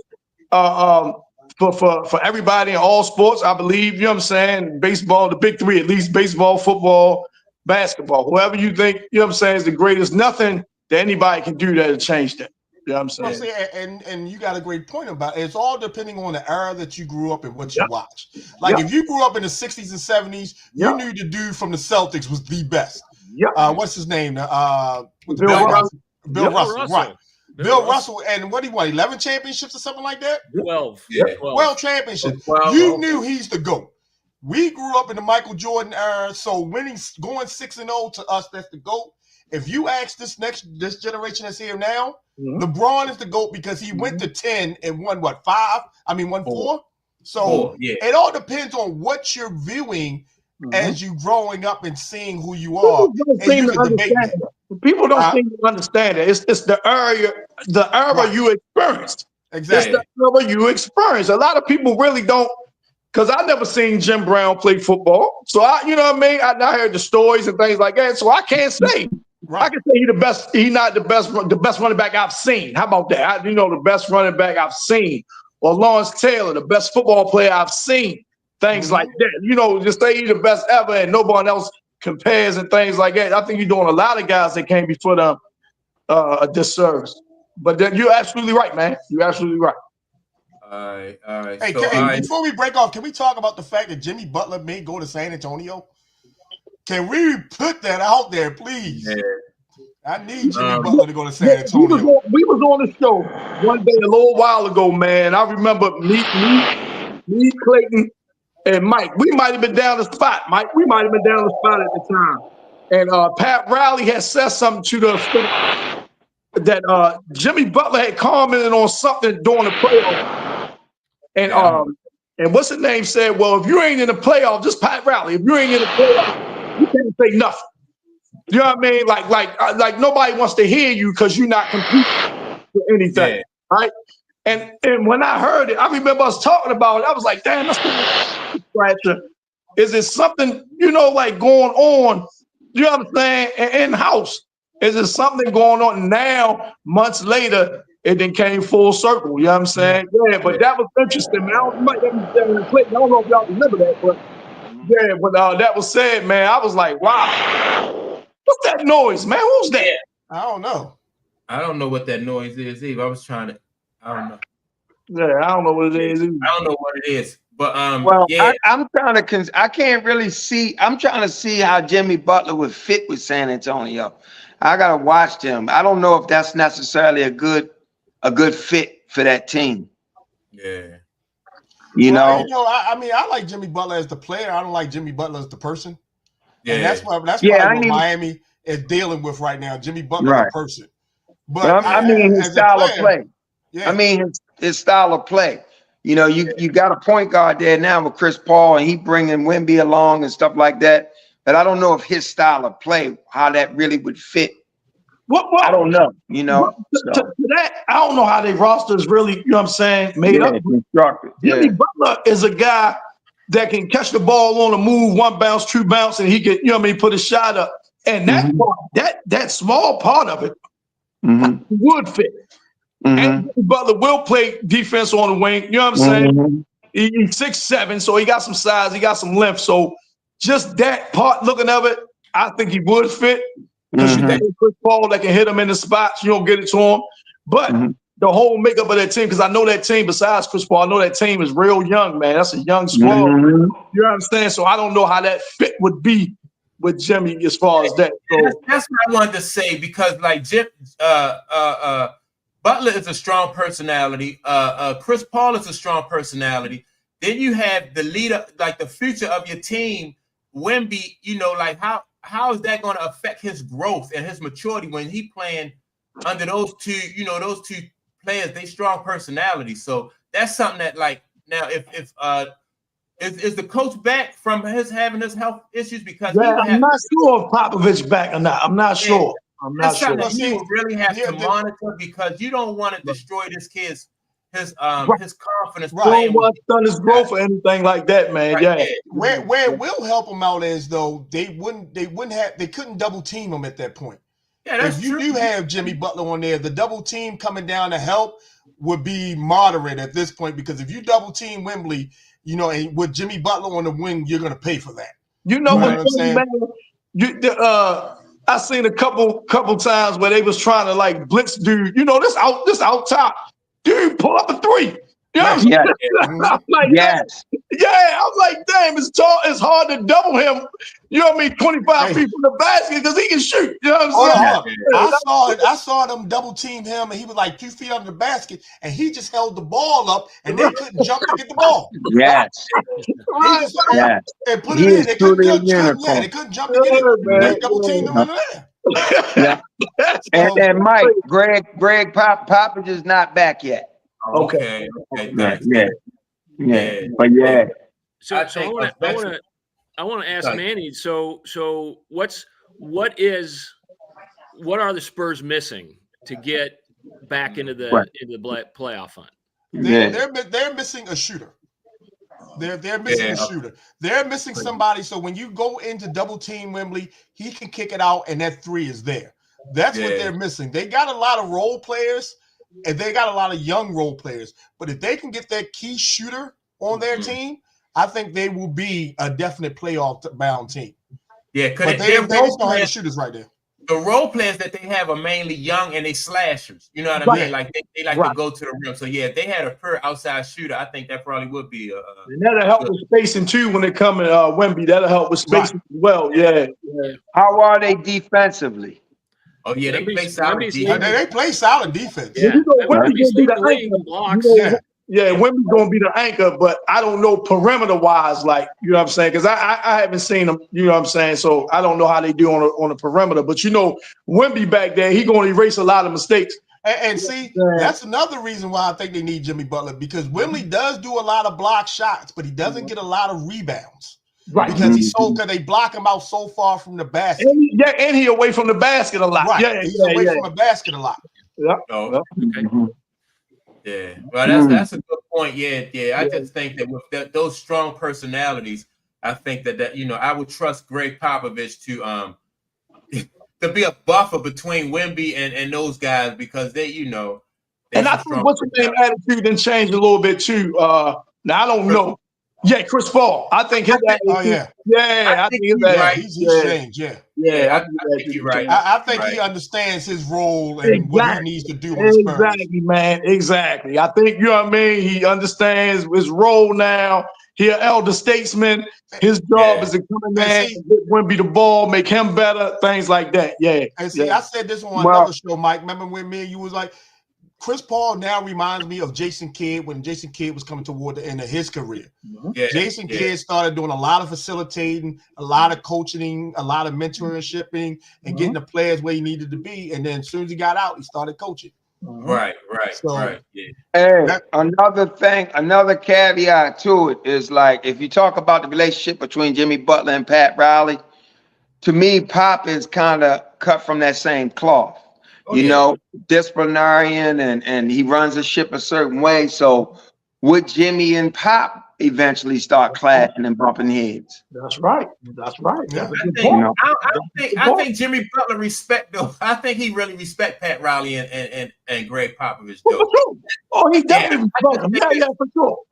S3: for everybody in all sports, I believe. You know what I'm saying? Baseball, the big three, at least baseball, football, basketball. Whoever you think, you know what I'm saying, is the greatest, nothing that anybody can do that'll change that. You know what I'm saying?
S5: And you got a great point about it. It's all depending on the era that you grew up and what you watched. Like if you grew up in the 60s and 70s, you knew the dude from the Celtics was the best. What's his name? Bill Russell. Right. Bill Russell, and what he won, 11 championships or something like that?
S4: 12.
S5: 12 championships. You knew he's the GOAT. We grew up in the Michael Jordan era, so going 6-0 to us, that's the GOAT. If you ask this generation that's here now, LeBron is the GOAT because he went to 10 and won what, 5? I mean, won 4? So it all depends on what you're viewing as you growing up and seeing who you are.
S3: People don't seem to understand it. It's the era you experienced.
S5: Exactly.
S3: It's the era you experienced. A lot of people really don't, because I never seen Jim Brown play football. So you know what I mean? I heard the stories and things like that. So I can't say. I can say he's the best. He's not the best running back I've seen. How about that? The best running back I've seen. Or Lawrence Taylor, the best football player I've seen. Things like that. Just say he's the best ever and no one else compares and things like that. I think you're doing a lot of guys that came before them a disservice. But then you're absolutely right, man. You're absolutely right.
S1: All right.
S5: Hey,
S1: So,
S5: before we break off, can we talk about the fact that Jimmy Butler may go to San Antonio? Can we put that out there, please?
S1: Yeah.
S5: I need Jimmy Butler to go to San Antonio.
S3: We was on the show one day a little while ago, man. I remember me, Clayton, and Mike. We might have been down the spot, Mike. We might have been down the spot at the time. And Pat Riley had said something to the that Jimmy Butler had commented on something during the playoffs. And what's his name said, well, if you ain't in the playoff, just Pat Riley, if you ain't in the playoff, you can't say nothing. You know what I mean? Like nobody wants to hear you because you're not competing for anything, right? And when I heard it, I remember us talking about it. I was like, damn, that's scratcher. Is it something, like going on, you know what I'm saying, in-house? Is it something going on now, months later, it then came full circle, you know what I'm saying? Yeah, but that was interesting, man. I don't know if y'all remember that, but that was said, man. I was like, wow. What's that noise, man? Who's that?
S5: I don't know.
S1: I don't know what that noise is either. I was trying to. I don't know.
S3: Yeah, I don't know what it is.
S1: I don't know what it is. But
S2: I'm trying to. I can't really see. I'm trying to see how Jimmy Butler would fit with San Antonio. I gotta watch them. I don't know if that's necessarily a good fit for that team.
S1: Yeah.
S5: I mean, I like Jimmy Butler as the player. I don't like Jimmy Butler as the person. Yeah. And that's what Miami is dealing with right now. Jimmy Butler as a person. But
S2: I mean his style of play.
S5: Yeah.
S2: I mean his style of play. You got a point guard there now with Chris Paul, and he bringing Wemby along and stuff like that. But I don't know if his style of play, how that really would fit. I don't know.
S3: To that, I don't know how their roster is really, what I'm saying, made up.
S2: Constructed.
S3: Jimmy Butler is a guy that can catch the ball on the move, one bounce, two bounce, and he can, put a shot up. And that part, that small part of it would fit. And Jimmy Butler will play defense on the wing. You know what I'm saying? He's 6'7", so he got some size, he got some length. So just that part, looking of it, I think he would fit. Because you think Chris Paul that can hit him in the spots, you don't get it to him. But the whole makeup of that team, because I know that team, besides Chris Paul, I know that team is real young, man. That's a young squad. You know what I'm saying? So I don't know how that fit would be with Jimmy as far as that. So
S1: that's what I wanted to say, because like Butler is a strong personality. Chris Paul is a strong personality. Then you have the leader, like the future of your team, Wemby. Like how is that going to affect his growth and his maturity when he playing under those two? Those two players, they strong personalities. So that's something that, like, now if is the coach back from having his health issues? Because
S3: I'm not sure if Popovich back or not. I'm not sure. I'm not sure.
S1: That you really have to monitor, because you don't want to destroy this kid's his confidence.
S3: Don't want to stun his growth or anything like that, man.
S5: Right. Yeah. Where it will help him out is, though, they couldn't double team him at that point.
S1: Yeah, that's
S5: if you
S1: true.
S5: do have Jimmy Butler on there, the double team coming down to help would be moderate at this point, because if you double team Wembley, and with Jimmy Butler on the wing, you're going to pay for that.
S3: You know what I'm saying? I seen a couple times where they was trying to like blitz dude. This out top. Dude, pull up a three. You know what I'm saying? I'm like, I'm like, damn, it's hard to double him. You know what I mean? 25 feet from the basket, because he can shoot. You know what I'm saying?
S5: I saw them double team him, and he was like 2 feet under the basket, and he just held the ball up, and they couldn't jump to get the ball. And put it in. They couldn't jump to get it. They double teamed him in there.
S2: And Mike, Greg Popovich is not back yet.
S1: Okay.
S2: But yeah.
S4: So I want to ask Manny. So what are the Spurs missing to get back into the playoff hunt?
S5: They're missing a shooter. They're missing a shooter. They're missing somebody. So when you go into double team Wembley, he can kick it out, and that three is there. That's what they're missing. They got a lot of role players, and they got a lot of young role players. But if they can get that key shooter on their team, I think they will be a definite playoff bound team.
S1: Yeah,
S5: but they just don't have the shooters right there.
S1: the role players that they have are mainly young and they slashers. You know what I mean? Like they like to go to the rim. So yeah, if they had a pure outside shooter, I think that probably would be
S3: and that'll help with spacing too when they come in Wemby. That'll help with spacing as well. Yeah.
S2: How are they defensively?
S1: Oh yeah, they play solid defense.
S5: They play solid defense.
S3: Yeah. You know, Wemby's gonna be the anchor.
S4: Blocks.
S3: Wemby's gonna be the anchor, but I don't know perimeter wise, like, you know what I'm saying? Because I haven't seen them, you know what I'm saying? So I don't know how they do on the perimeter. But you know, Wemby back there, he gonna erase a lot of mistakes.
S5: And see, that's another reason why I think they need Jimmy Butler, because Wemby does do a lot of block shots, but he doesn't get a lot of rebounds.
S3: Right.
S5: Because because they block him out so far from the basket.
S3: And he away from the basket a lot.
S5: Right. He's away from the basket a lot.
S1: Yeah, well, that's a good point. Yeah. I just think that with those strong personalities, I think that you know, I would trust Greg Popovich to to be a buffer between Wemby and those guys, because they, you know,
S3: and I think what's the name attitude then changed a little bit too. Now I don't know. Yeah, Chris Paul. I think his attitude. I think his attitude.
S5: He's changed.
S1: I think you're right.
S5: I think he understands his role and what he needs to do.
S3: Exactly, man. Exactly. I think, you know what I mean. He understands his role now. He's an elder statesman. His job is to come in there, get Wemby the ball, make him better, things like that. Yeah.
S5: And see, I said this on another show, Mike. Remember when me and you was like, Chris Paul now reminds me of Jason Kidd when Jason Kidd was coming toward the end of his career. Jason Kidd started doing a lot of facilitating, a lot of coaching, a lot of mentorshiping, and getting the players where he needed to be. And then as soon as he got out, he started coaching.
S1: Right.
S2: Hey, another thing, another caveat to it is, like, if you talk about the relationship between Jimmy Butler and Pat Riley, to me, Pop is kind of cut from that same cloth. You know, disciplinarian, and he runs the ship a certain way. So would Jimmy and Pop eventually start clashing and bumping heads?
S3: That's right.
S1: I think Jimmy Butler I think he really respect Pat Riley and Greg Popovich, though.
S3: Oh, he definitely respect him. Yeah,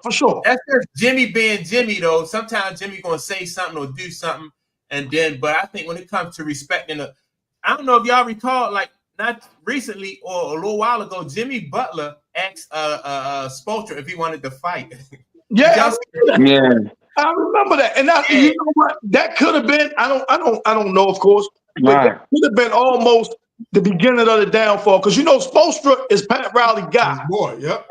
S3: for sure.
S1: That's just Jimmy being Jimmy, though. Sometimes Jimmy gonna say something or do something, but I think when it comes to respecting I don't know if y'all recall, like, not recently or a little while ago, Jimmy Butler asked Spoelstra if he wanted to fight.
S3: I remember that. And you know what? That could have been. I don't know, of course. But that could have been almost the beginning of the downfall, because you know Spoelstra is Pat Riley's guy.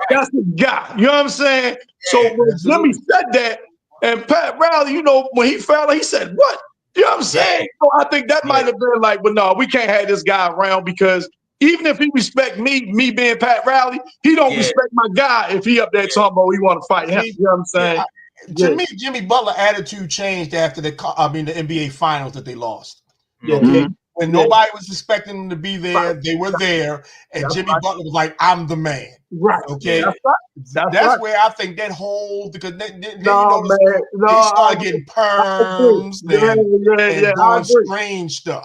S3: That's the guy. You know what I'm saying? So when Jimmy said that, and Pat Riley, you know, when he found out, he said, "What?" You know what I'm saying? So I think that might have been like, well, no, we can't have this guy around, because even if he respect me being Pat Riley, he don't respect my guy if he up there talking about he want to fight him. You know what I'm saying?
S5: To me, Jimmy Butler attitude changed after the NBA Finals that they lost. When nobody was expecting them to be there, they were there, and Jimmy Butler was like, "I'm the man."
S3: Right.
S5: Okay. That's where I think that whole, because they started getting perms and doing strange stuff.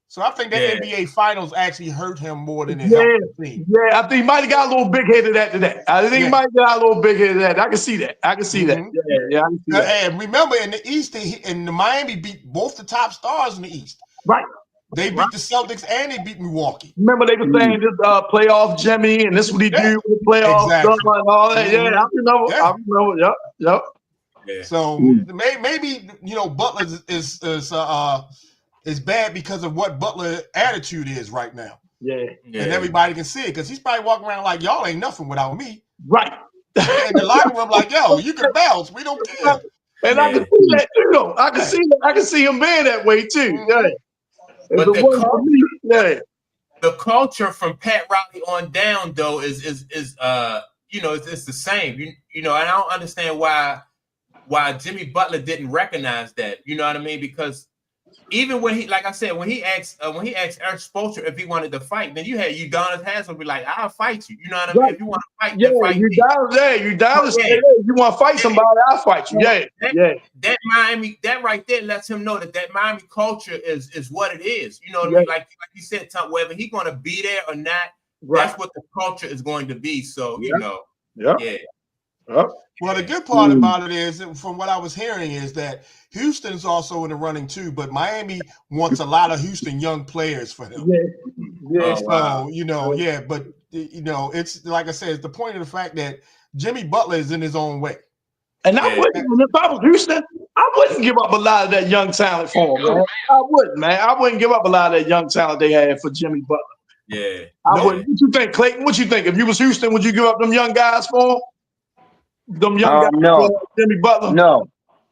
S5: So I think that NBA Finals actually hurt him more than it helped the team.
S3: I think he might have got a little big-headed after that. I think he might have got a little big-headed after that. I can see that. I can see that. I can see that.
S5: And remember, in the East, in the Miami beat both the top stars in the East.
S3: Right.
S5: They beat the Celtics and they beat Milwaukee.
S3: Remember, they were saying this playoff Jimmy, and this is what he do with the playoff stuff and all that. I remember. Yep.
S5: So maybe, you know, Butler is bad because of what Butler's attitude is right now. And everybody can see it, because he's probably walking around like, y'all ain't nothing without me.
S3: Right.
S5: And the locker room like, yo, you can bounce. We don't care.
S3: And I can see that, you know. I can see him being that way too.
S1: But the culture from Pat Riley on down, though, is you know, it's the same. You know, and I don't understand why Jimmy Butler didn't recognize that. You know what I mean? Because even when he asked Eric Spoelstra if he wanted to fight, then you had Udonis Haslem be like, "I'll fight you." You know what I mean? If you want to fight, then fight me.
S3: You want to fight somebody, I'll fight you.
S1: That Miami, that right there lets him know that Miami culture is what it is. You know what I mean? Like you said, Tom, whether he's going to be there or not, that's what the culture is going to be. So you know,
S5: Well, the good part about it is, from what I was hearing, is that Houston's also in the running too, but Miami wants a lot of Houston young players for him.
S3: Yeah.
S5: So, but it's like I said, it's the point of the fact that Jimmy Butler is in his own way.
S3: And I wouldn't, if I was Houston, I wouldn't give up a lot of that young talent for him, man. I wouldn't, man. I wouldn't give up a lot of that young talent they had for Jimmy Butler.
S1: Yeah.
S3: I wouldn't. What you think, Clayton? What you think? If you was Houston, would you give up them young guys for him? Them young guys for Jimmy Butler?
S2: No.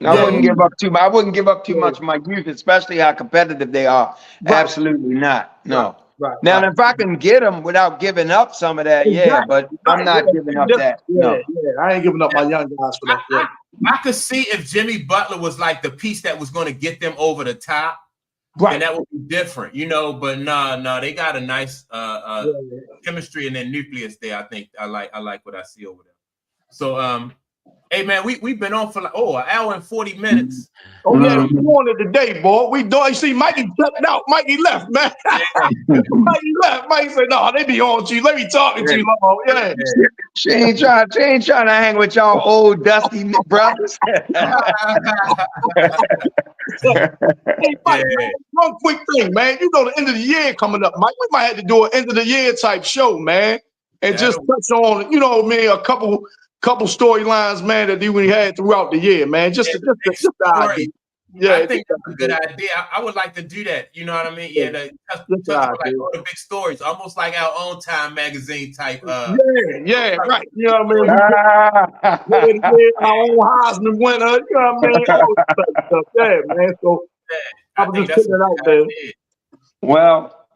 S2: I wouldn't give up too much. I wouldn't give up too much of my youth, especially how competitive they are. Right. Absolutely not. No.
S3: Right.
S2: Now, if I can get them without giving up some of that, but I'm not giving up that. No.
S3: I ain't giving up my young guys for that.
S1: I could see if Jimmy Butler was like the piece that was going to get them over the top, and that would be different, But no, they got a nice chemistry in their nucleus there. I think I like what I see over there. So, hey man, we've been on for like an hour and 40 minutes.
S3: Oh yeah, we on it today, boy. We do. You see, Mikey checked out. Mikey left, man. Mikey left. Mikey said, "No, they be on to you. Let me talk to you, Mama." Yeah.
S2: She ain't trying to hang with y'all old dusty brothers.
S3: Hey, Mike, one quick thing, man. The end of the year coming up, Mike. We might have to do an end of the year type show, man, and just touch on, a couple storylines, man, that we had throughout the year, man. Just the idea. Yeah,
S1: I think that's a good idea. I would like to do that. You know what I mean? Yeah, touch on like all the big stories, almost like our own Time magazine type.
S3: Right. You know what I mean? Our own Heisman winner. You know what I mean? All that stuff. Yeah, man. So I was just putting it out there.
S2: Well,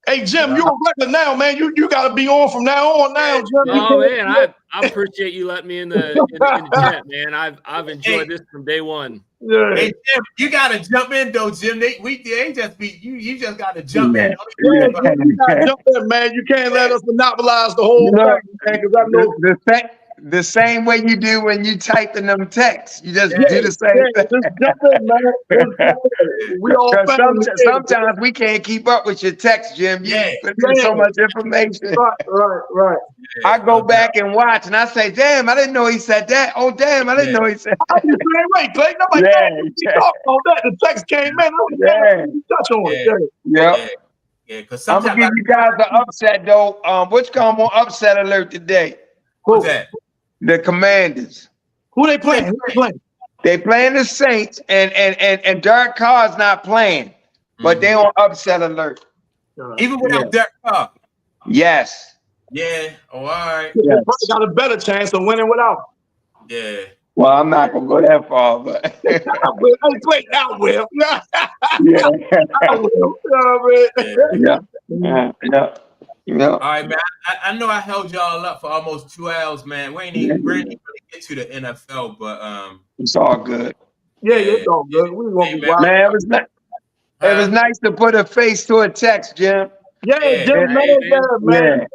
S3: hey Jim, you're a record now, man. You got to be on from now on. Now, Jim.
S4: Oh man, I appreciate you letting me in the chat, man. I've enjoyed this from day one.
S3: Yeah.
S1: Hey Jim, you gotta jump in though, Jim. They ain't just be you just gotta jump in.
S3: You gotta jump in, man. You can't let us monopolize the whole thing, man, because I know
S2: the same way you do when you type in them texts. You just do the same thing.
S3: Just jump in, man. We all
S2: sometimes we can't keep up with your text, Jim. You put in so much information.
S3: Right.
S2: I go back and watch, and I say, "Damn, I didn't know he said that." Oh, damn, I didn't know he said that.
S3: I'm the same way, Clayton. I'm like, you talking about that? The text came in. Touch on it.
S2: Yeah.
S1: Because
S2: I'm gonna give you guys an upset though. Which come on upset alert today?
S1: Who's that?
S2: The Commanders.
S3: Who they playing?
S2: They playing the Saints, and Derek Carr's not playing, but they on upset alert.
S1: Even without Derek Carr.
S2: Yes.
S1: Yeah. Oh, all right.
S3: They probably got a better chance of winning without.
S1: Yeah.
S2: Well, I'm not gonna go that far, but
S3: I will. I will.
S2: Yeah.
S1: All right, man. I know I held y'all up for almost 2 hours, man. We ain't even really get to the NFL, but
S2: it's all good.
S3: Yeah, it's all good. We won't be wild.
S2: Man, it was nice to put a face to a text, Jim.
S3: Yeah, Jim, man.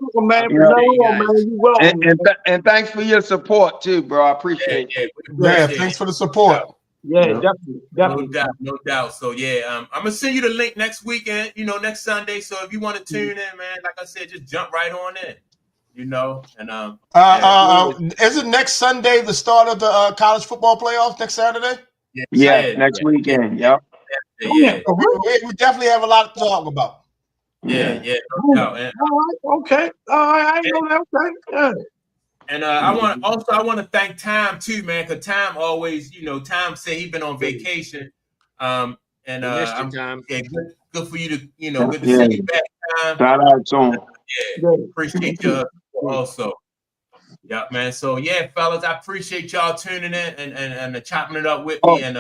S2: And thanks for your support too, bro. I appreciate it.
S5: Yeah, thanks for the support.
S3: Yeah, definitely.
S1: No doubt. So I'm gonna send you the link next weekend, next Sunday. So if you want to tune in, man, like I said, just jump right on in. And
S5: isn't next Sunday the start of the college football playoffs next Saturday?
S2: Yeah, next weekend. Yep.
S5: Yeah. We definitely have a lot to talk about.
S1: Yeah, no doubt. And,
S3: okay. I know that. Okay. Yeah.
S1: And I want to thank Time too, man, because Time always, Time said he's been on vacation. And
S4: Time.
S1: Yeah, good for you to, good to see you back, Time.
S2: Shout out to him.
S1: Appreciate you also. Yeah, man. So fellas, I appreciate y'all tuning in and chopping it up with me. And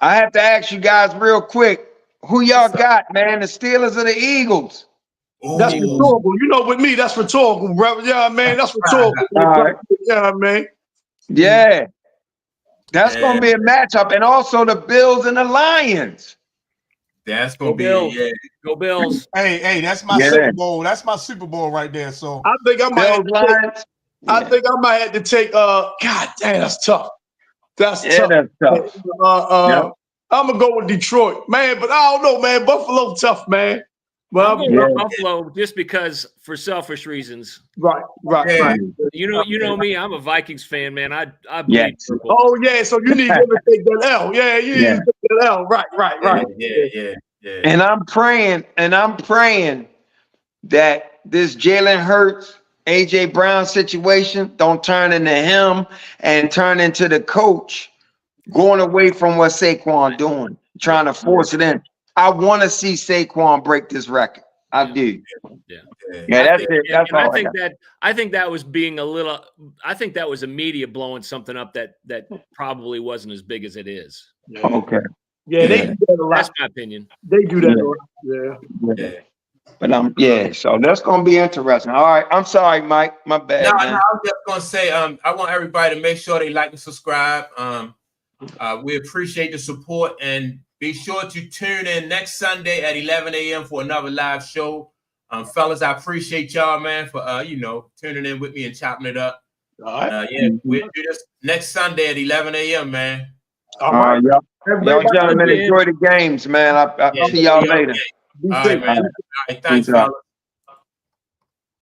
S2: I have to ask you guys real quick, who y'all got, man? The Steelers or the Eagles?
S3: Ooh. That's rhetorical. With me, that's rhetorical, brother. Yeah, man, that's rhetorical.
S2: Right.
S3: Yeah, man.
S2: Yeah. That's going to be a matchup. And also the Bills and the Lions.
S1: That's going to be
S4: Go Bills.
S5: Hey, that's my Super Bowl. That's my Super Bowl right there. So
S3: I think I might think I might have to take God damn, that's tough. That's tough. I'm gonna go with Detroit, man. But I don't know, man. Buffalo tough, man. Well,
S4: I'm going with Buffalo just because for selfish reasons.
S3: right.
S4: You know me. I'm a Vikings fan, man. I bleed purple.
S3: Oh yeah, so you need him to take that L. Yeah, you need to take that L. Right.
S1: Yeah.
S2: And I'm praying that this Jalen Hurts, AJ Brown situation don't turn into him and turn into the coach going away from what Saquon doing, trying to force it in. I want to see Saquon break this record. I do.
S4: Yeah,
S2: that's it. That's all.
S4: I think that was being a little. I think that was a media blowing something up that probably wasn't as big as it is.
S3: Yeah.
S2: Okay.
S3: Yeah, they do that a lot.
S4: That's my opinion.
S3: They do that a lot. Yeah.
S2: But so that's gonna be interesting. All right. I'm sorry, Mike. My bad.
S1: No, I was just gonna say, I want everybody to make sure they like and subscribe. We appreciate the support, and be sure to tune in next Sunday at 11 a.m. for another live show. Fellas, I appreciate y'all, man, for tuning in with me and chopping it up.
S3: All right.
S1: We'll do this next Sunday at 11 a.m., man.
S3: All right.
S2: Y'all gentlemen, enjoy the games, man. I'll see y'all later.
S3: Be
S1: All
S3: safe.
S1: right, man. All right, thanks, fellas.